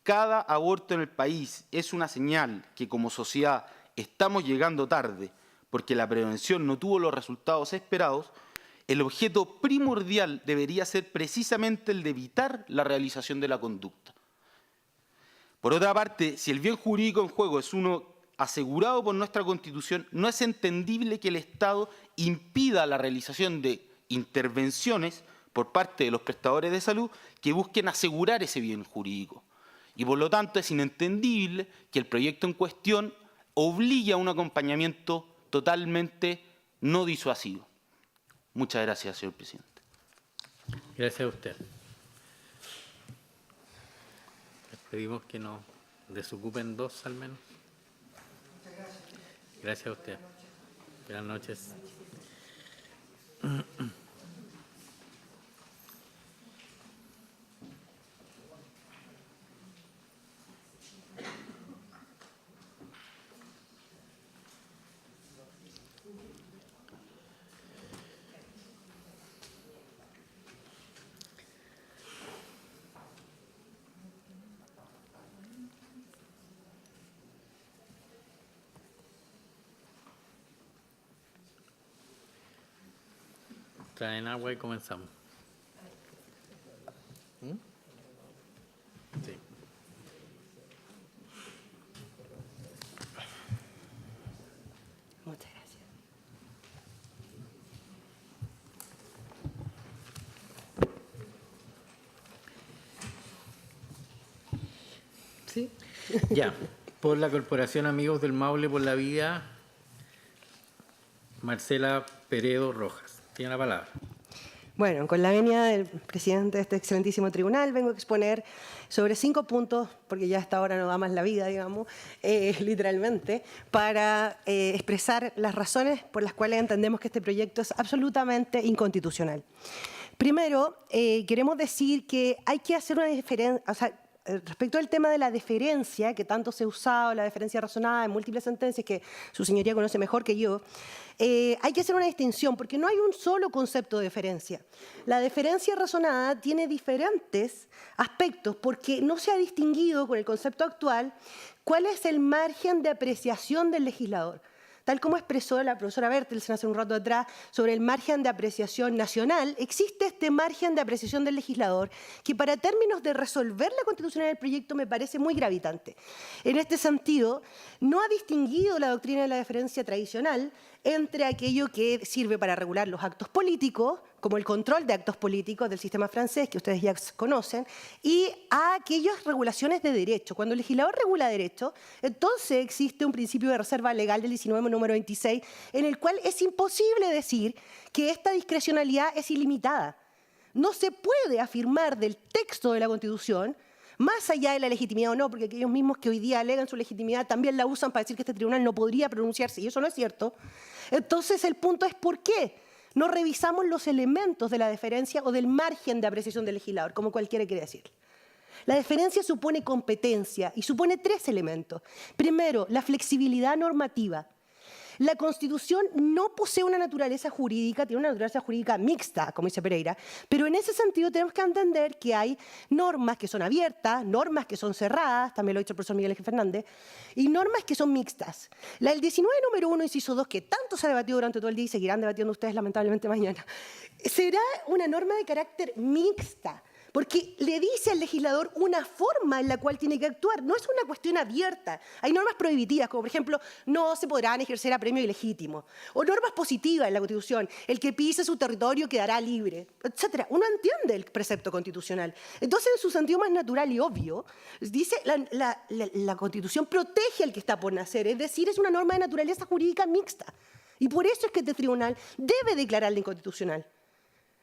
cada aborto en el país es una señal que como sociedad estamos llegando tarde porque la prevención no tuvo los resultados esperados, el objeto primordial debería ser precisamente el de evitar la realización de la conducta. Por otra parte, si el bien jurídico en juego es uno asegurado por nuestra Constitución, no es entendible que el Estado impida la realización de intervenciones por parte de los prestadores de salud que busquen asegurar ese bien jurídico. Y por lo tanto es inentendible que el proyecto en cuestión obligue a un acompañamiento totalmente no disuasivo. Muchas gracias, señor presidente. Gracias a usted. Les pedimos que nos desocupen dos al menos. Gracias a usted. Buenas noches. Traen agua y comenzamos. Sí. Muchas gracias. ¿Sí? Ya, por la Corporación Amigos del Maule por la Vida, Marcela Peredo Rojas. Tiene la palabra. Bueno, con la venia del presidente de este excelentísimo tribunal, vengo a exponer sobre 5 puntos, porque ya hasta ahora no da más la vida, digamos, literalmente, para expresar las razones por las cuales entendemos que este proyecto es absolutamente inconstitucional. Primero, queremos decir que hay que hacer una diferencia, o sea, respecto al tema de la deferencia, que tanto se ha usado, la deferencia razonada en múltiples sentencias, que su señoría conoce mejor que yo, hay que hacer una distinción, porque no hay un solo concepto de deferencia. La deferencia razonada tiene diferentes aspectos, porque no se ha distinguido con el concepto actual cuál es el margen de apreciación del legislador. Tal como expresó la profesora Bertelsen hace un rato atrás sobre el margen de apreciación nacional, existe este margen de apreciación del legislador que para términos de resolver la constitucionalidad del proyecto me parece muy gravitante. En este sentido, no ha distinguido la doctrina de la deferencia tradicional entre aquello que sirve para regular los actos políticos, como el control de actos políticos del sistema francés, que ustedes ya conocen, y a aquellas regulaciones de derecho. Cuando el legislador regula derecho, entonces existe un principio de reserva legal del 19, número 26, en el cual es imposible decir que esta discrecionalidad es ilimitada. No se puede afirmar del texto de la Constitución, más allá de la legitimidad o no, porque aquellos mismos que hoy día alegan su legitimidad también la usan para decir que este tribunal no podría pronunciarse, y eso no es cierto. Entonces el punto es ¿por qué no revisamos los elementos de la deferencia o del margen de apreciación del legislador, como cualquiera quiere decir? La deferencia supone competencia y supone 3 elementos. Primero, la flexibilidad normativa. La Constitución no posee una naturaleza jurídica, tiene una naturaleza jurídica mixta, como dice Pereira, pero en ese sentido tenemos que entender que hay normas que son abiertas, normas que son cerradas, también lo ha dicho el profesor Miguel Ángel Fernández, y normas que son mixtas. La del 19, número 1, inciso 2, que tanto se ha debatido durante todo el día y seguirán debatiendo ustedes lamentablemente mañana, será una norma de carácter mixta, porque le dice al legislador una forma en la cual tiene que actuar. No es una cuestión abierta. Hay normas prohibitivas, como por ejemplo, no se podrán ejercer apremio ilegítimo. O normas positivas en la Constitución. El que pise su territorio quedará libre, etc. Uno entiende el precepto constitucional. Entonces, en su sentido más natural y obvio, dice la Constitución protege al que está por nacer. Es decir, es una norma de naturaleza jurídica mixta. Y por eso es que este tribunal debe declararla inconstitucional.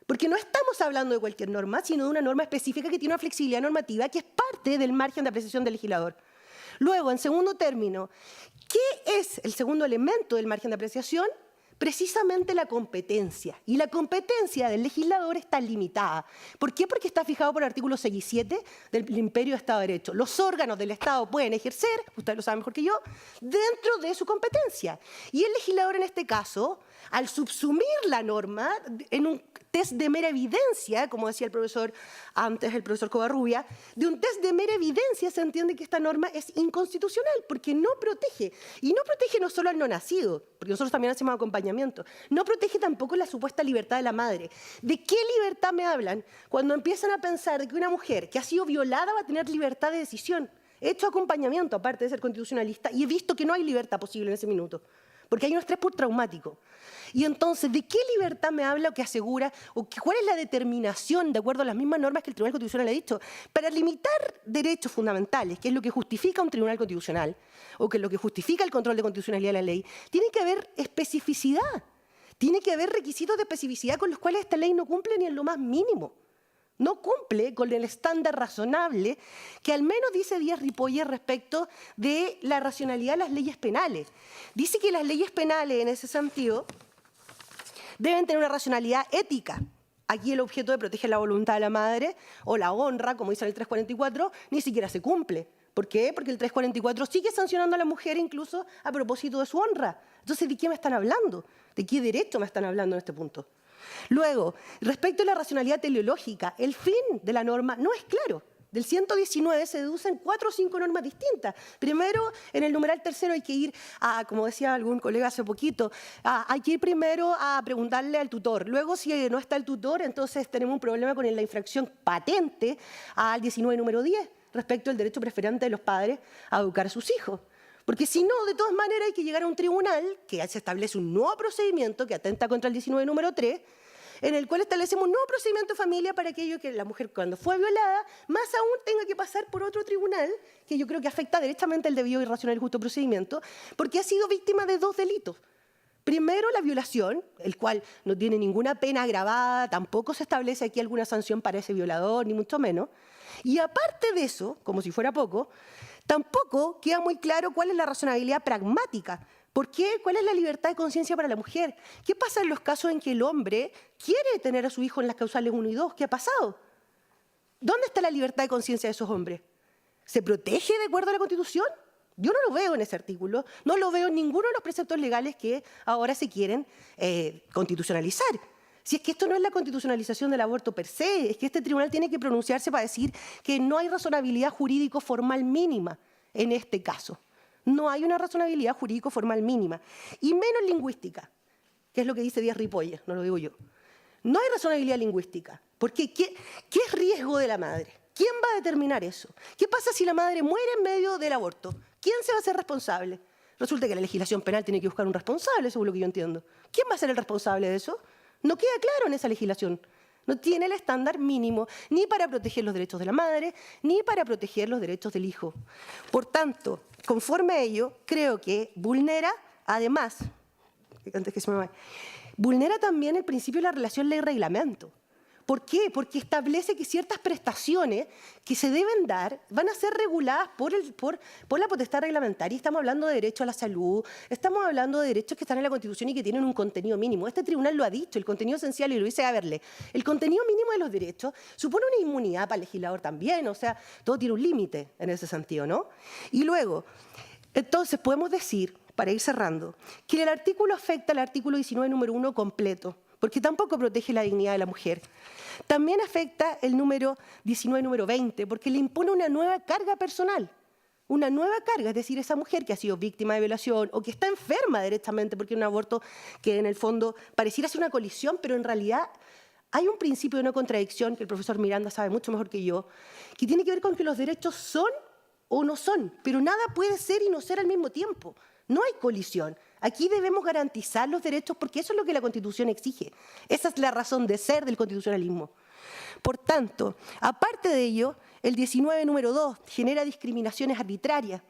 Porque no estamos hablando de cualquier norma, sino de una norma específica que tiene una flexibilidad normativa que es parte del margen de apreciación del legislador. Luego, en segundo término, ¿qué es el segundo elemento del margen de apreciación? Precisamente la competencia. Y la competencia del legislador está limitada. ¿Por qué? Porque está fijado por el artículo 6 y 7 del imperio de Estado de Derecho. Los órganos del Estado pueden ejercer, ustedes lo saben mejor que yo, dentro de su competencia. Y el legislador en este caso, al subsumir la norma en un test de mera evidencia, como decía el profesor antes, el profesor Covarrubia, de un test de mera evidencia se entiende que esta norma es inconstitucional porque no protege. Y no protege no solo al no nacido, porque nosotros también hacemos acompañamiento, no protege tampoco la supuesta libertad de la madre. ¿De qué libertad me hablan cuando empiezan a pensar de que una mujer que ha sido violada va a tener libertad de decisión? He hecho acompañamiento, aparte de ser constitucionalista, y he visto que no hay libertad posible en ese minuto, porque hay un estrés traumático. Y entonces, ¿de qué libertad me habla o que asegura, o cuál es la determinación, de acuerdo a las mismas normas que el Tribunal Constitucional ha dicho, para limitar derechos fundamentales, que es lo que justifica un Tribunal Constitucional, o que es lo que justifica el control de constitucionalidad de la ley? Tiene que haber especificidad, tiene que haber requisitos de especificidad con los cuales esta ley no cumple ni en lo más mínimo. No cumple con el estándar razonable que al menos dice Díaz Ripoll respecto de la racionalidad de las leyes penales. Dice que las leyes penales, en ese sentido, deben tener una racionalidad ética. Aquí el objeto de proteger la voluntad de la madre o la honra, como dice en el 344, ni siquiera se cumple. ¿Por qué? Porque el 344 sigue sancionando a la mujer incluso a propósito de su honra. Entonces, ¿de qué me están hablando? ¿De qué derecho me están hablando en este punto? Luego, respecto a la racionalidad teleológica, el fin de la norma no es claro. Del 119 se deducen 4 o 5 normas distintas. Primero, en el numeral tercero hay que ir a, como decía algún colega hace poquito, hay que ir primero a preguntarle al tutor. Luego, si no está el tutor, entonces tenemos un problema con la infracción patente al 19 número 10, respecto al derecho preferente de los padres a educar a sus hijos. Porque si no, de todas maneras hay que llegar a un tribunal que se establece un nuevo procedimiento que atenta contra el 19 número 3, en el cual establecemos un nuevo procedimiento de familia para aquello que la mujer cuando fue violada, más aún tenga que pasar por otro tribunal, que yo creo que afecta directamente el debido y racional y justo procedimiento, porque ha sido víctima de 2 delitos. Primero, la violación, el cual no tiene ninguna pena agravada, tampoco se establece aquí alguna sanción para ese violador, ni mucho menos. Y aparte de eso, como si fuera poco, tampoco queda muy claro cuál es la razonabilidad pragmática. ¿Por qué? ¿Cuál es la libertad de conciencia para la mujer? ¿Qué pasa en los casos en que el hombre quiere tener a su hijo en las causales 1 y 2? ¿Qué ha pasado? ¿Dónde está la libertad de conciencia de esos hombres? ¿Se protege de acuerdo a la Constitución? Yo no lo veo en ese artículo, no lo veo en ninguno de los preceptos legales que ahora se quieren constitucionalizar. Si es que esto no es la constitucionalización del aborto per se, es que este tribunal tiene que pronunciarse para decir que no hay razonabilidad jurídico-formal mínima en este caso. No hay una razonabilidad jurídico-formal mínima, y menos lingüística, que es lo que dice Díaz Ripoll, no lo digo yo. No hay razonabilidad lingüística, porque ¿qué es riesgo de la madre? ¿Quién va a determinar eso? ¿Qué pasa si la madre muere en medio del aborto? ¿Quién se va a hacer responsable? Resulta que la legislación penal tiene que buscar un responsable, según lo que yo entiendo. ¿Quién va a ser el responsable de eso? No queda claro en esa legislación. No tiene el estándar mínimo ni para proteger los derechos de la madre, ni para proteger los derechos del hijo. Por tanto, conforme a ello, creo que vulnera, además, vulnera también el principio de la relación ley-reglamento. ¿Por qué? Porque establece que ciertas prestaciones que se deben dar van a ser reguladas por la potestad reglamentaria. Estamos hablando de derecho a la salud, estamos hablando de derechos que están en la Constitución y que tienen un contenido mínimo. Este tribunal lo ha dicho, el contenido esencial, y lo dice Haberle. El contenido mínimo de los derechos supone una inmunidad para el legislador también, o sea, todo tiene un límite en ese sentido, ¿no? Y luego, entonces podemos decir, para ir cerrando, que el artículo afecta al artículo 19, número 1 completo, porque tampoco protege la dignidad de la mujer. También afecta el número 19, número 20, porque le impone una nueva carga personal. Una nueva carga, es decir, esa mujer que ha sido víctima de violación o que está enferma directamente porque es un aborto que en el fondo pareciera ser una colisión, pero en realidad hay un principio de no contradicción que el profesor Miranda sabe mucho mejor que yo, que tiene que ver con que los derechos son o no son, pero nada puede ser y no ser al mismo tiempo. No hay colisión. Aquí debemos garantizar los derechos porque eso es lo que la Constitución exige. Esa es la razón de ser del constitucionalismo. Por tanto, aparte de ello, el 19, número 2, genera discriminaciones arbitrarias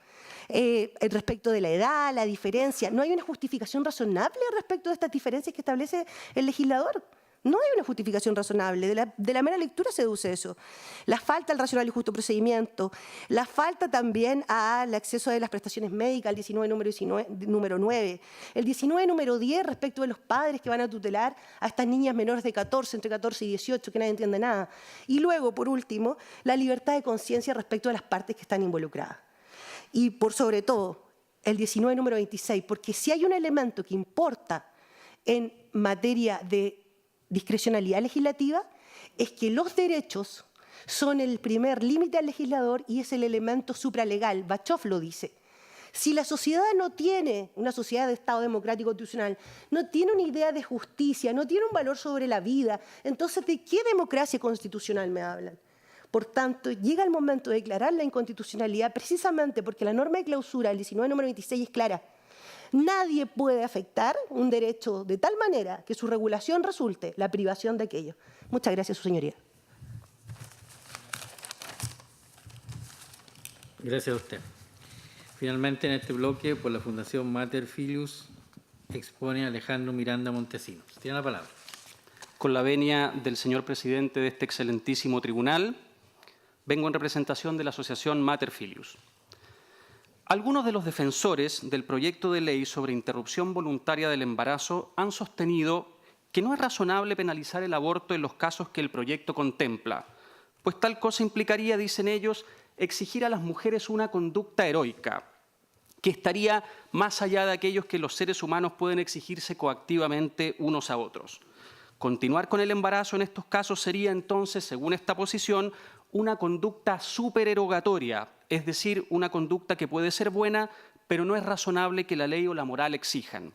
respecto de la edad, la diferencia. No hay una justificación razonable respecto de estas diferencias que establece el legislador. No hay una justificación razonable. De la mera lectura se deduce eso. La falta al racional y justo procedimiento, la falta también al acceso de las prestaciones médicas, el 19 número 9, el 19 número 10 respecto de los padres que van a tutelar a estas niñas menores de 14, entre 14 y 18, que nadie entiende nada. Y luego, por último, la libertad de conciencia respecto de las partes que están involucradas. Y por sobre todo, el 19 número 26, porque si hay un elemento que importa en materia de discrecionalidad legislativa es que los derechos son el primer límite al legislador y es el elemento supralegal. Bachov lo dice. Si la sociedad no tiene, una sociedad de Estado democrático constitucional, no tiene una idea de justicia, no tiene un valor sobre la vida, entonces ¿de qué democracia constitucional me hablan? Por tanto, llega el momento de declarar la inconstitucionalidad precisamente porque la norma de clausura, el 19 número 26, es clara. Nadie puede afectar un derecho de tal manera que su regulación resulte la privación de aquello. Muchas gracias, su señoría. Gracias a usted. Finalmente, en este bloque, por la Fundación Mater Filius, expone Alejandro Miranda Montesinos. Tiene la palabra. Con la venia del señor presidente de este excelentísimo tribunal, vengo en representación de la Asociación Mater Filius. Algunos de los defensores del proyecto de ley sobre interrupción voluntaria del embarazo han sostenido que no es razonable penalizar el aborto en los casos que el proyecto contempla, pues tal cosa implicaría, dicen ellos, exigir a las mujeres una conducta heroica, que estaría más allá de aquellos que los seres humanos pueden exigirse coactivamente unos a otros. Continuar con el embarazo en estos casos sería entonces, según esta posición, una conducta supererogatoria, es decir, una conducta que puede ser buena, pero no es razonable que la ley o la moral exijan.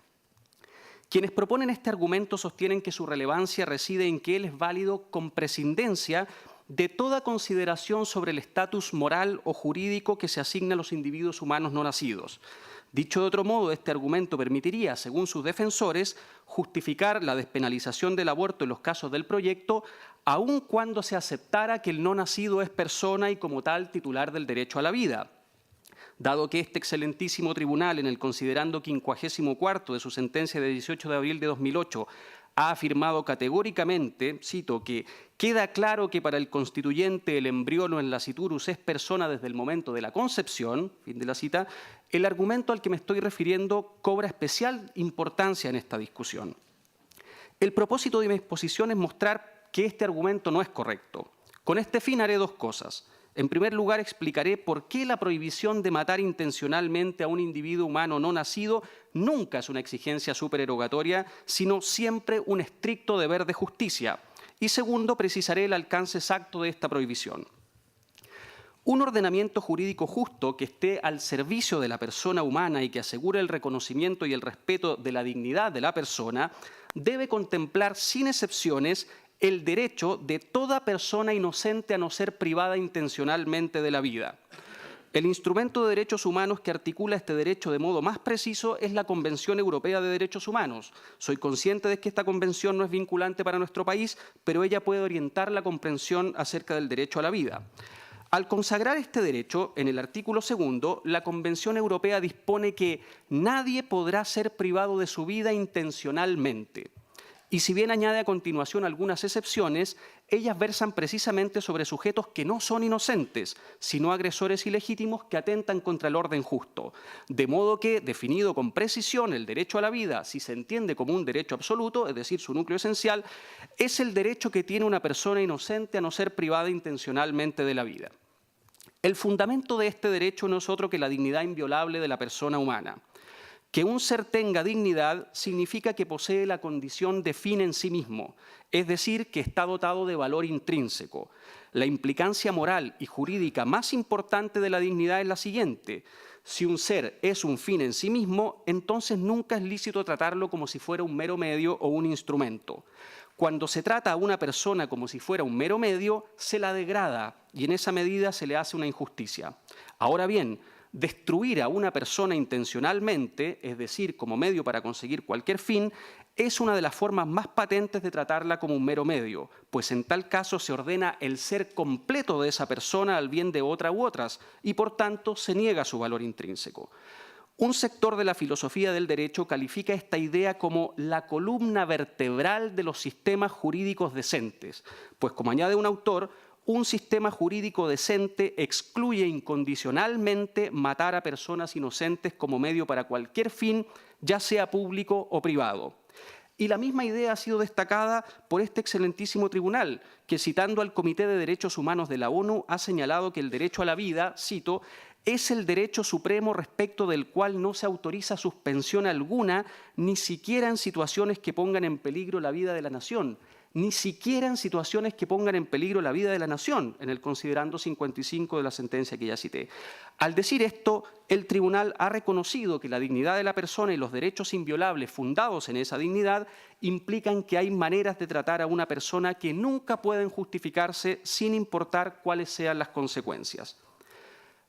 Quienes proponen este argumento sostienen que su relevancia reside en que él es válido con prescindencia de toda consideración sobre el estatus moral o jurídico que se asigna a los individuos humanos no nacidos. Dicho de otro modo, este argumento permitiría, según sus defensores, justificar la despenalización del aborto en los casos del proyecto, aun cuando se aceptara que el no nacido es persona y como tal titular del derecho a la vida. Dado que este excelentísimo tribunal, en el considerando 54 de su sentencia de 18 de abril de 2008, ha afirmado categóricamente, cito, que queda claro que para el constituyente el embrión en naciturus es persona desde el momento de la concepción, fin de la cita, el argumento al que me estoy refiriendo cobra especial importancia en esta discusión. El propósito de mi exposición es mostrar que este argumento no es correcto. Con este fin haré dos cosas. En primer lugar, explicaré por qué la prohibición de matar intencionalmente a un individuo humano no nacido nunca es una exigencia supererogatoria, sino siempre un estricto deber de justicia. Y segundo, precisaré el alcance exacto de esta prohibición. Un ordenamiento jurídico justo que esté al servicio de la persona humana y que asegure el reconocimiento y el respeto de la dignidad de la persona debe contemplar sin excepciones el derecho de toda persona inocente a no ser privada intencionalmente de la vida. El instrumento de derechos humanos que articula este derecho de modo más preciso es la Convención Europea de Derechos Humanos. Soy consciente de que esta convención no es vinculante para nuestro país, pero ella puede orientar la comprensión acerca del derecho a la vida. Al consagrar este derecho, en el artículo 2, la Convención Europea dispone que nadie podrá ser privado de su vida intencionalmente. Y si bien añade a continuación algunas excepciones, ellas versan precisamente sobre sujetos que no son inocentes, sino agresores ilegítimos que atentan contra el orden justo. De modo que, definido con precisión el derecho a la vida, si se entiende como un derecho absoluto, es decir, su núcleo esencial, es el derecho que tiene una persona inocente a no ser privada intencionalmente de la vida. El fundamento de este derecho no es otro que la dignidad inviolable de la persona humana. Que un ser tenga dignidad significa que posee la condición de fin en sí mismo, es decir, que está dotado de valor intrínseco. La implicancia moral y jurídica más importante de la dignidad es la siguiente. Si un ser es un fin en sí mismo, entonces nunca es lícito tratarlo como si fuera un mero medio o un instrumento. Cuando se trata a una persona como si fuera un mero medio, se la degrada y en esa medida se le hace una injusticia. Ahora bien, destruir a una persona intencionalmente, es decir, como medio para conseguir cualquier fin, es una de las formas más patentes de tratarla como un mero medio, pues en tal caso se ordena el ser completo de esa persona al bien de otra u otras y, por tanto, se niega su valor intrínseco. Un sector de la filosofía del derecho califica esta idea como la columna vertebral de los sistemas jurídicos decentes, pues, como añade un autor, un sistema jurídico decente excluye incondicionalmente matar a personas inocentes como medio para cualquier fin, ya sea público o privado. Y la misma idea ha sido destacada por este excelentísimo tribunal, que citando al Comité de Derechos Humanos de la ONU ha señalado que el derecho a la vida, cito, es el derecho supremo respecto del cual no se autoriza suspensión alguna, ni siquiera en situaciones que pongan en peligro la vida de la nación, ni siquiera en situaciones que pongan en peligro la vida de la nación, en el considerando 55 de la sentencia que ya cité. Al decir esto, el tribunal ha reconocido que la dignidad de la persona y los derechos inviolables fundados en esa dignidad implican que hay maneras de tratar a una persona que nunca pueden justificarse sin importar cuáles sean las consecuencias.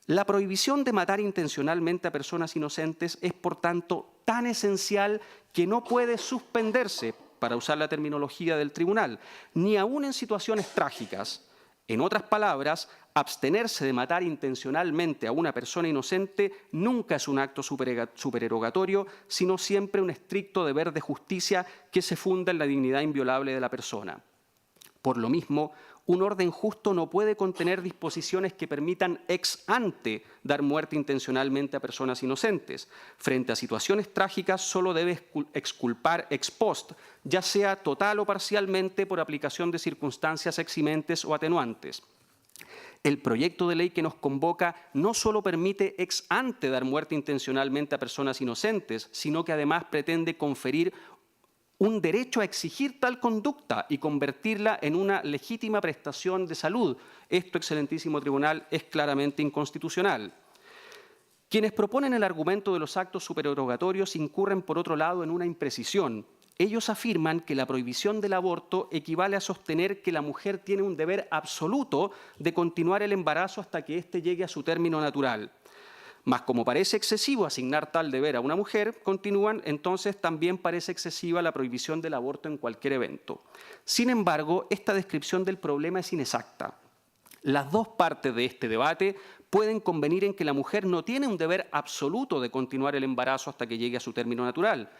La prohibición de matar intencionalmente a personas inocentes es, por tanto, tan esencial que no puede suspenderse, para usar la terminología del tribunal, ni aún en situaciones trágicas. En otras palabras, abstenerse de matar intencionalmente a una persona inocente nunca es un acto supererogatorio, sino siempre un estricto deber de justicia que se funda en la dignidad inviolable de la persona. Por lo mismo, un orden justo no puede contener disposiciones que permitan ex ante dar muerte intencionalmente a personas inocentes. Frente a situaciones trágicas, solo debe exculpar ex post, ya sea total o parcialmente por aplicación de circunstancias eximentes o atenuantes. El proyecto de ley que nos convoca no solo permite ex ante dar muerte intencionalmente a personas inocentes, sino que además pretende conferir un derecho a exigir tal conducta y convertirla en una legítima prestación de salud. Esto, excelentísimo tribunal, es claramente inconstitucional. Quienes proponen el argumento de los actos supererogatorios incurren, por otro lado, en una imprecisión. Ellos afirman que la prohibición del aborto equivale a sostener que la mujer tiene un deber absoluto de continuar el embarazo hasta que éste llegue a su término natural. Mas como parece excesivo asignar tal deber a una mujer, continúan, entonces también parece excesiva la prohibición del aborto en cualquier evento. Sin embargo, esta descripción del problema es inexacta. Las dos partes de este debate pueden convenir en que la mujer no tiene un deber absoluto de continuar el embarazo hasta que llegue a su término natural.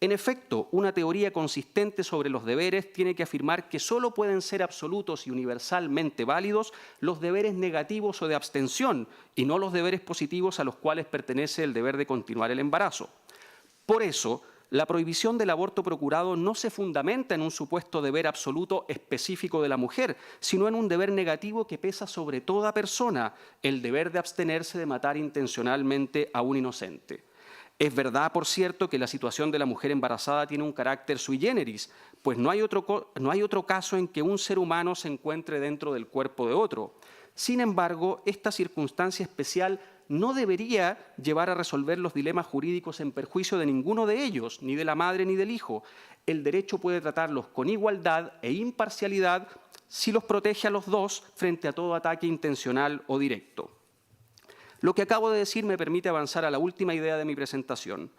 En efecto, una teoría consistente sobre los deberes tiene que afirmar que solo pueden ser absolutos y universalmente válidos los deberes negativos o de abstención, y no los deberes positivos a los cuales pertenece el deber de continuar el embarazo. Por eso, la prohibición del aborto procurado no se fundamenta en un supuesto deber absoluto específico de la mujer, sino en un deber negativo que pesa sobre toda persona, el deber de abstenerse de matar intencionalmente a un inocente. Es verdad, por cierto, que la situación de la mujer embarazada tiene un carácter sui generis, pues no hay otro caso en que un ser humano se encuentre dentro del cuerpo de otro. Sin embargo, esta circunstancia especial no debería llevar a resolver los dilemas jurídicos en perjuicio de ninguno de ellos, ni de la madre ni del hijo. El derecho puede tratarlos con igualdad e imparcialidad si los protege a los dos frente a todo ataque intencional o directo. Lo que acabo de decir me permite avanzar a la última idea de mi presentación.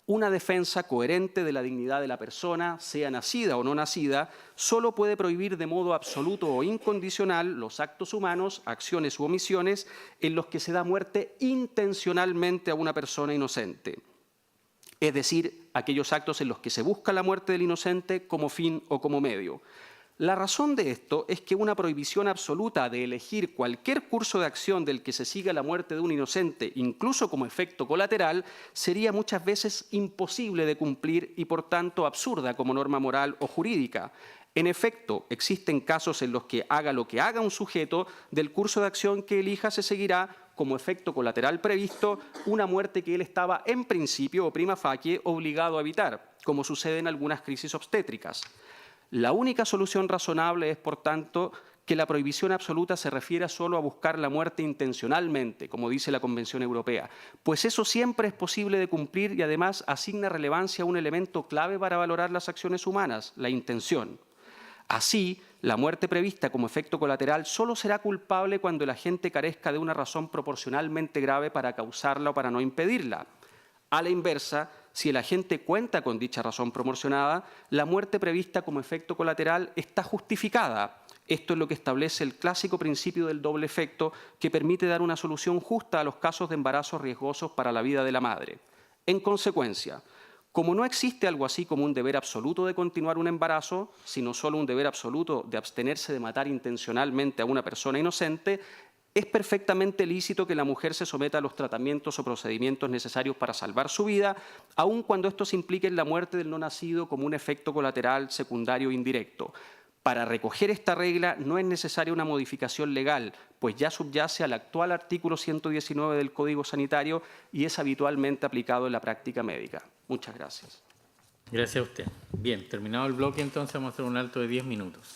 Una defensa coherente de la dignidad de la persona, sea nacida o no nacida, solo puede prohibir de modo absoluto o incondicional los actos humanos, acciones u omisiones en los que se da muerte intencionalmente a una persona inocente. Es decir, aquellos actos en los que se busca la muerte del inocente como fin o como medio. La razón de esto es que una prohibición absoluta de elegir cualquier curso de acción del que se siga la muerte de un inocente, incluso como efecto colateral, sería muchas veces imposible de cumplir y, por tanto, absurda como norma moral o jurídica. En efecto, existen casos en los que haga lo que haga un sujeto, del curso de acción que elija se seguirá, como efecto colateral previsto, una muerte que él estaba en principio o prima facie obligado a evitar, como sucede en algunas crisis obstétricas. La única solución razonable es, por tanto, que la prohibición absoluta se refiera solo a buscar la muerte intencionalmente, como dice la Convención Europea, pues eso siempre es posible de cumplir y además asigna relevancia a un elemento clave para valorar las acciones humanas, la intención. Así, la muerte prevista como efecto colateral solo será culpable cuando el agente carezca de una razón proporcionalmente grave para causarla o para no impedirla. A la inversa, si el agente cuenta con dicha razón proporcionada, la muerte prevista como efecto colateral está justificada. Esto es lo que establece el clásico principio del doble efecto, que permite dar una solución justa a los casos de embarazos riesgosos para la vida de la madre. En consecuencia, como no existe algo así como un deber absoluto de continuar un embarazo, sino solo un deber absoluto de abstenerse de matar intencionalmente a una persona inocente, es perfectamente lícito que la mujer se someta a los tratamientos o procedimientos necesarios para salvar su vida, aun cuando estos impliquen la muerte del no nacido como un efecto colateral, secundario e indirecto. Para recoger esta regla no es necesaria una modificación legal, pues ya subyace al actual artículo 119 del Código Sanitario y es habitualmente aplicado en la práctica médica. Muchas gracias. Gracias a usted. Bien, terminado el bloque, entonces vamos a hacer un alto de 10 minutos.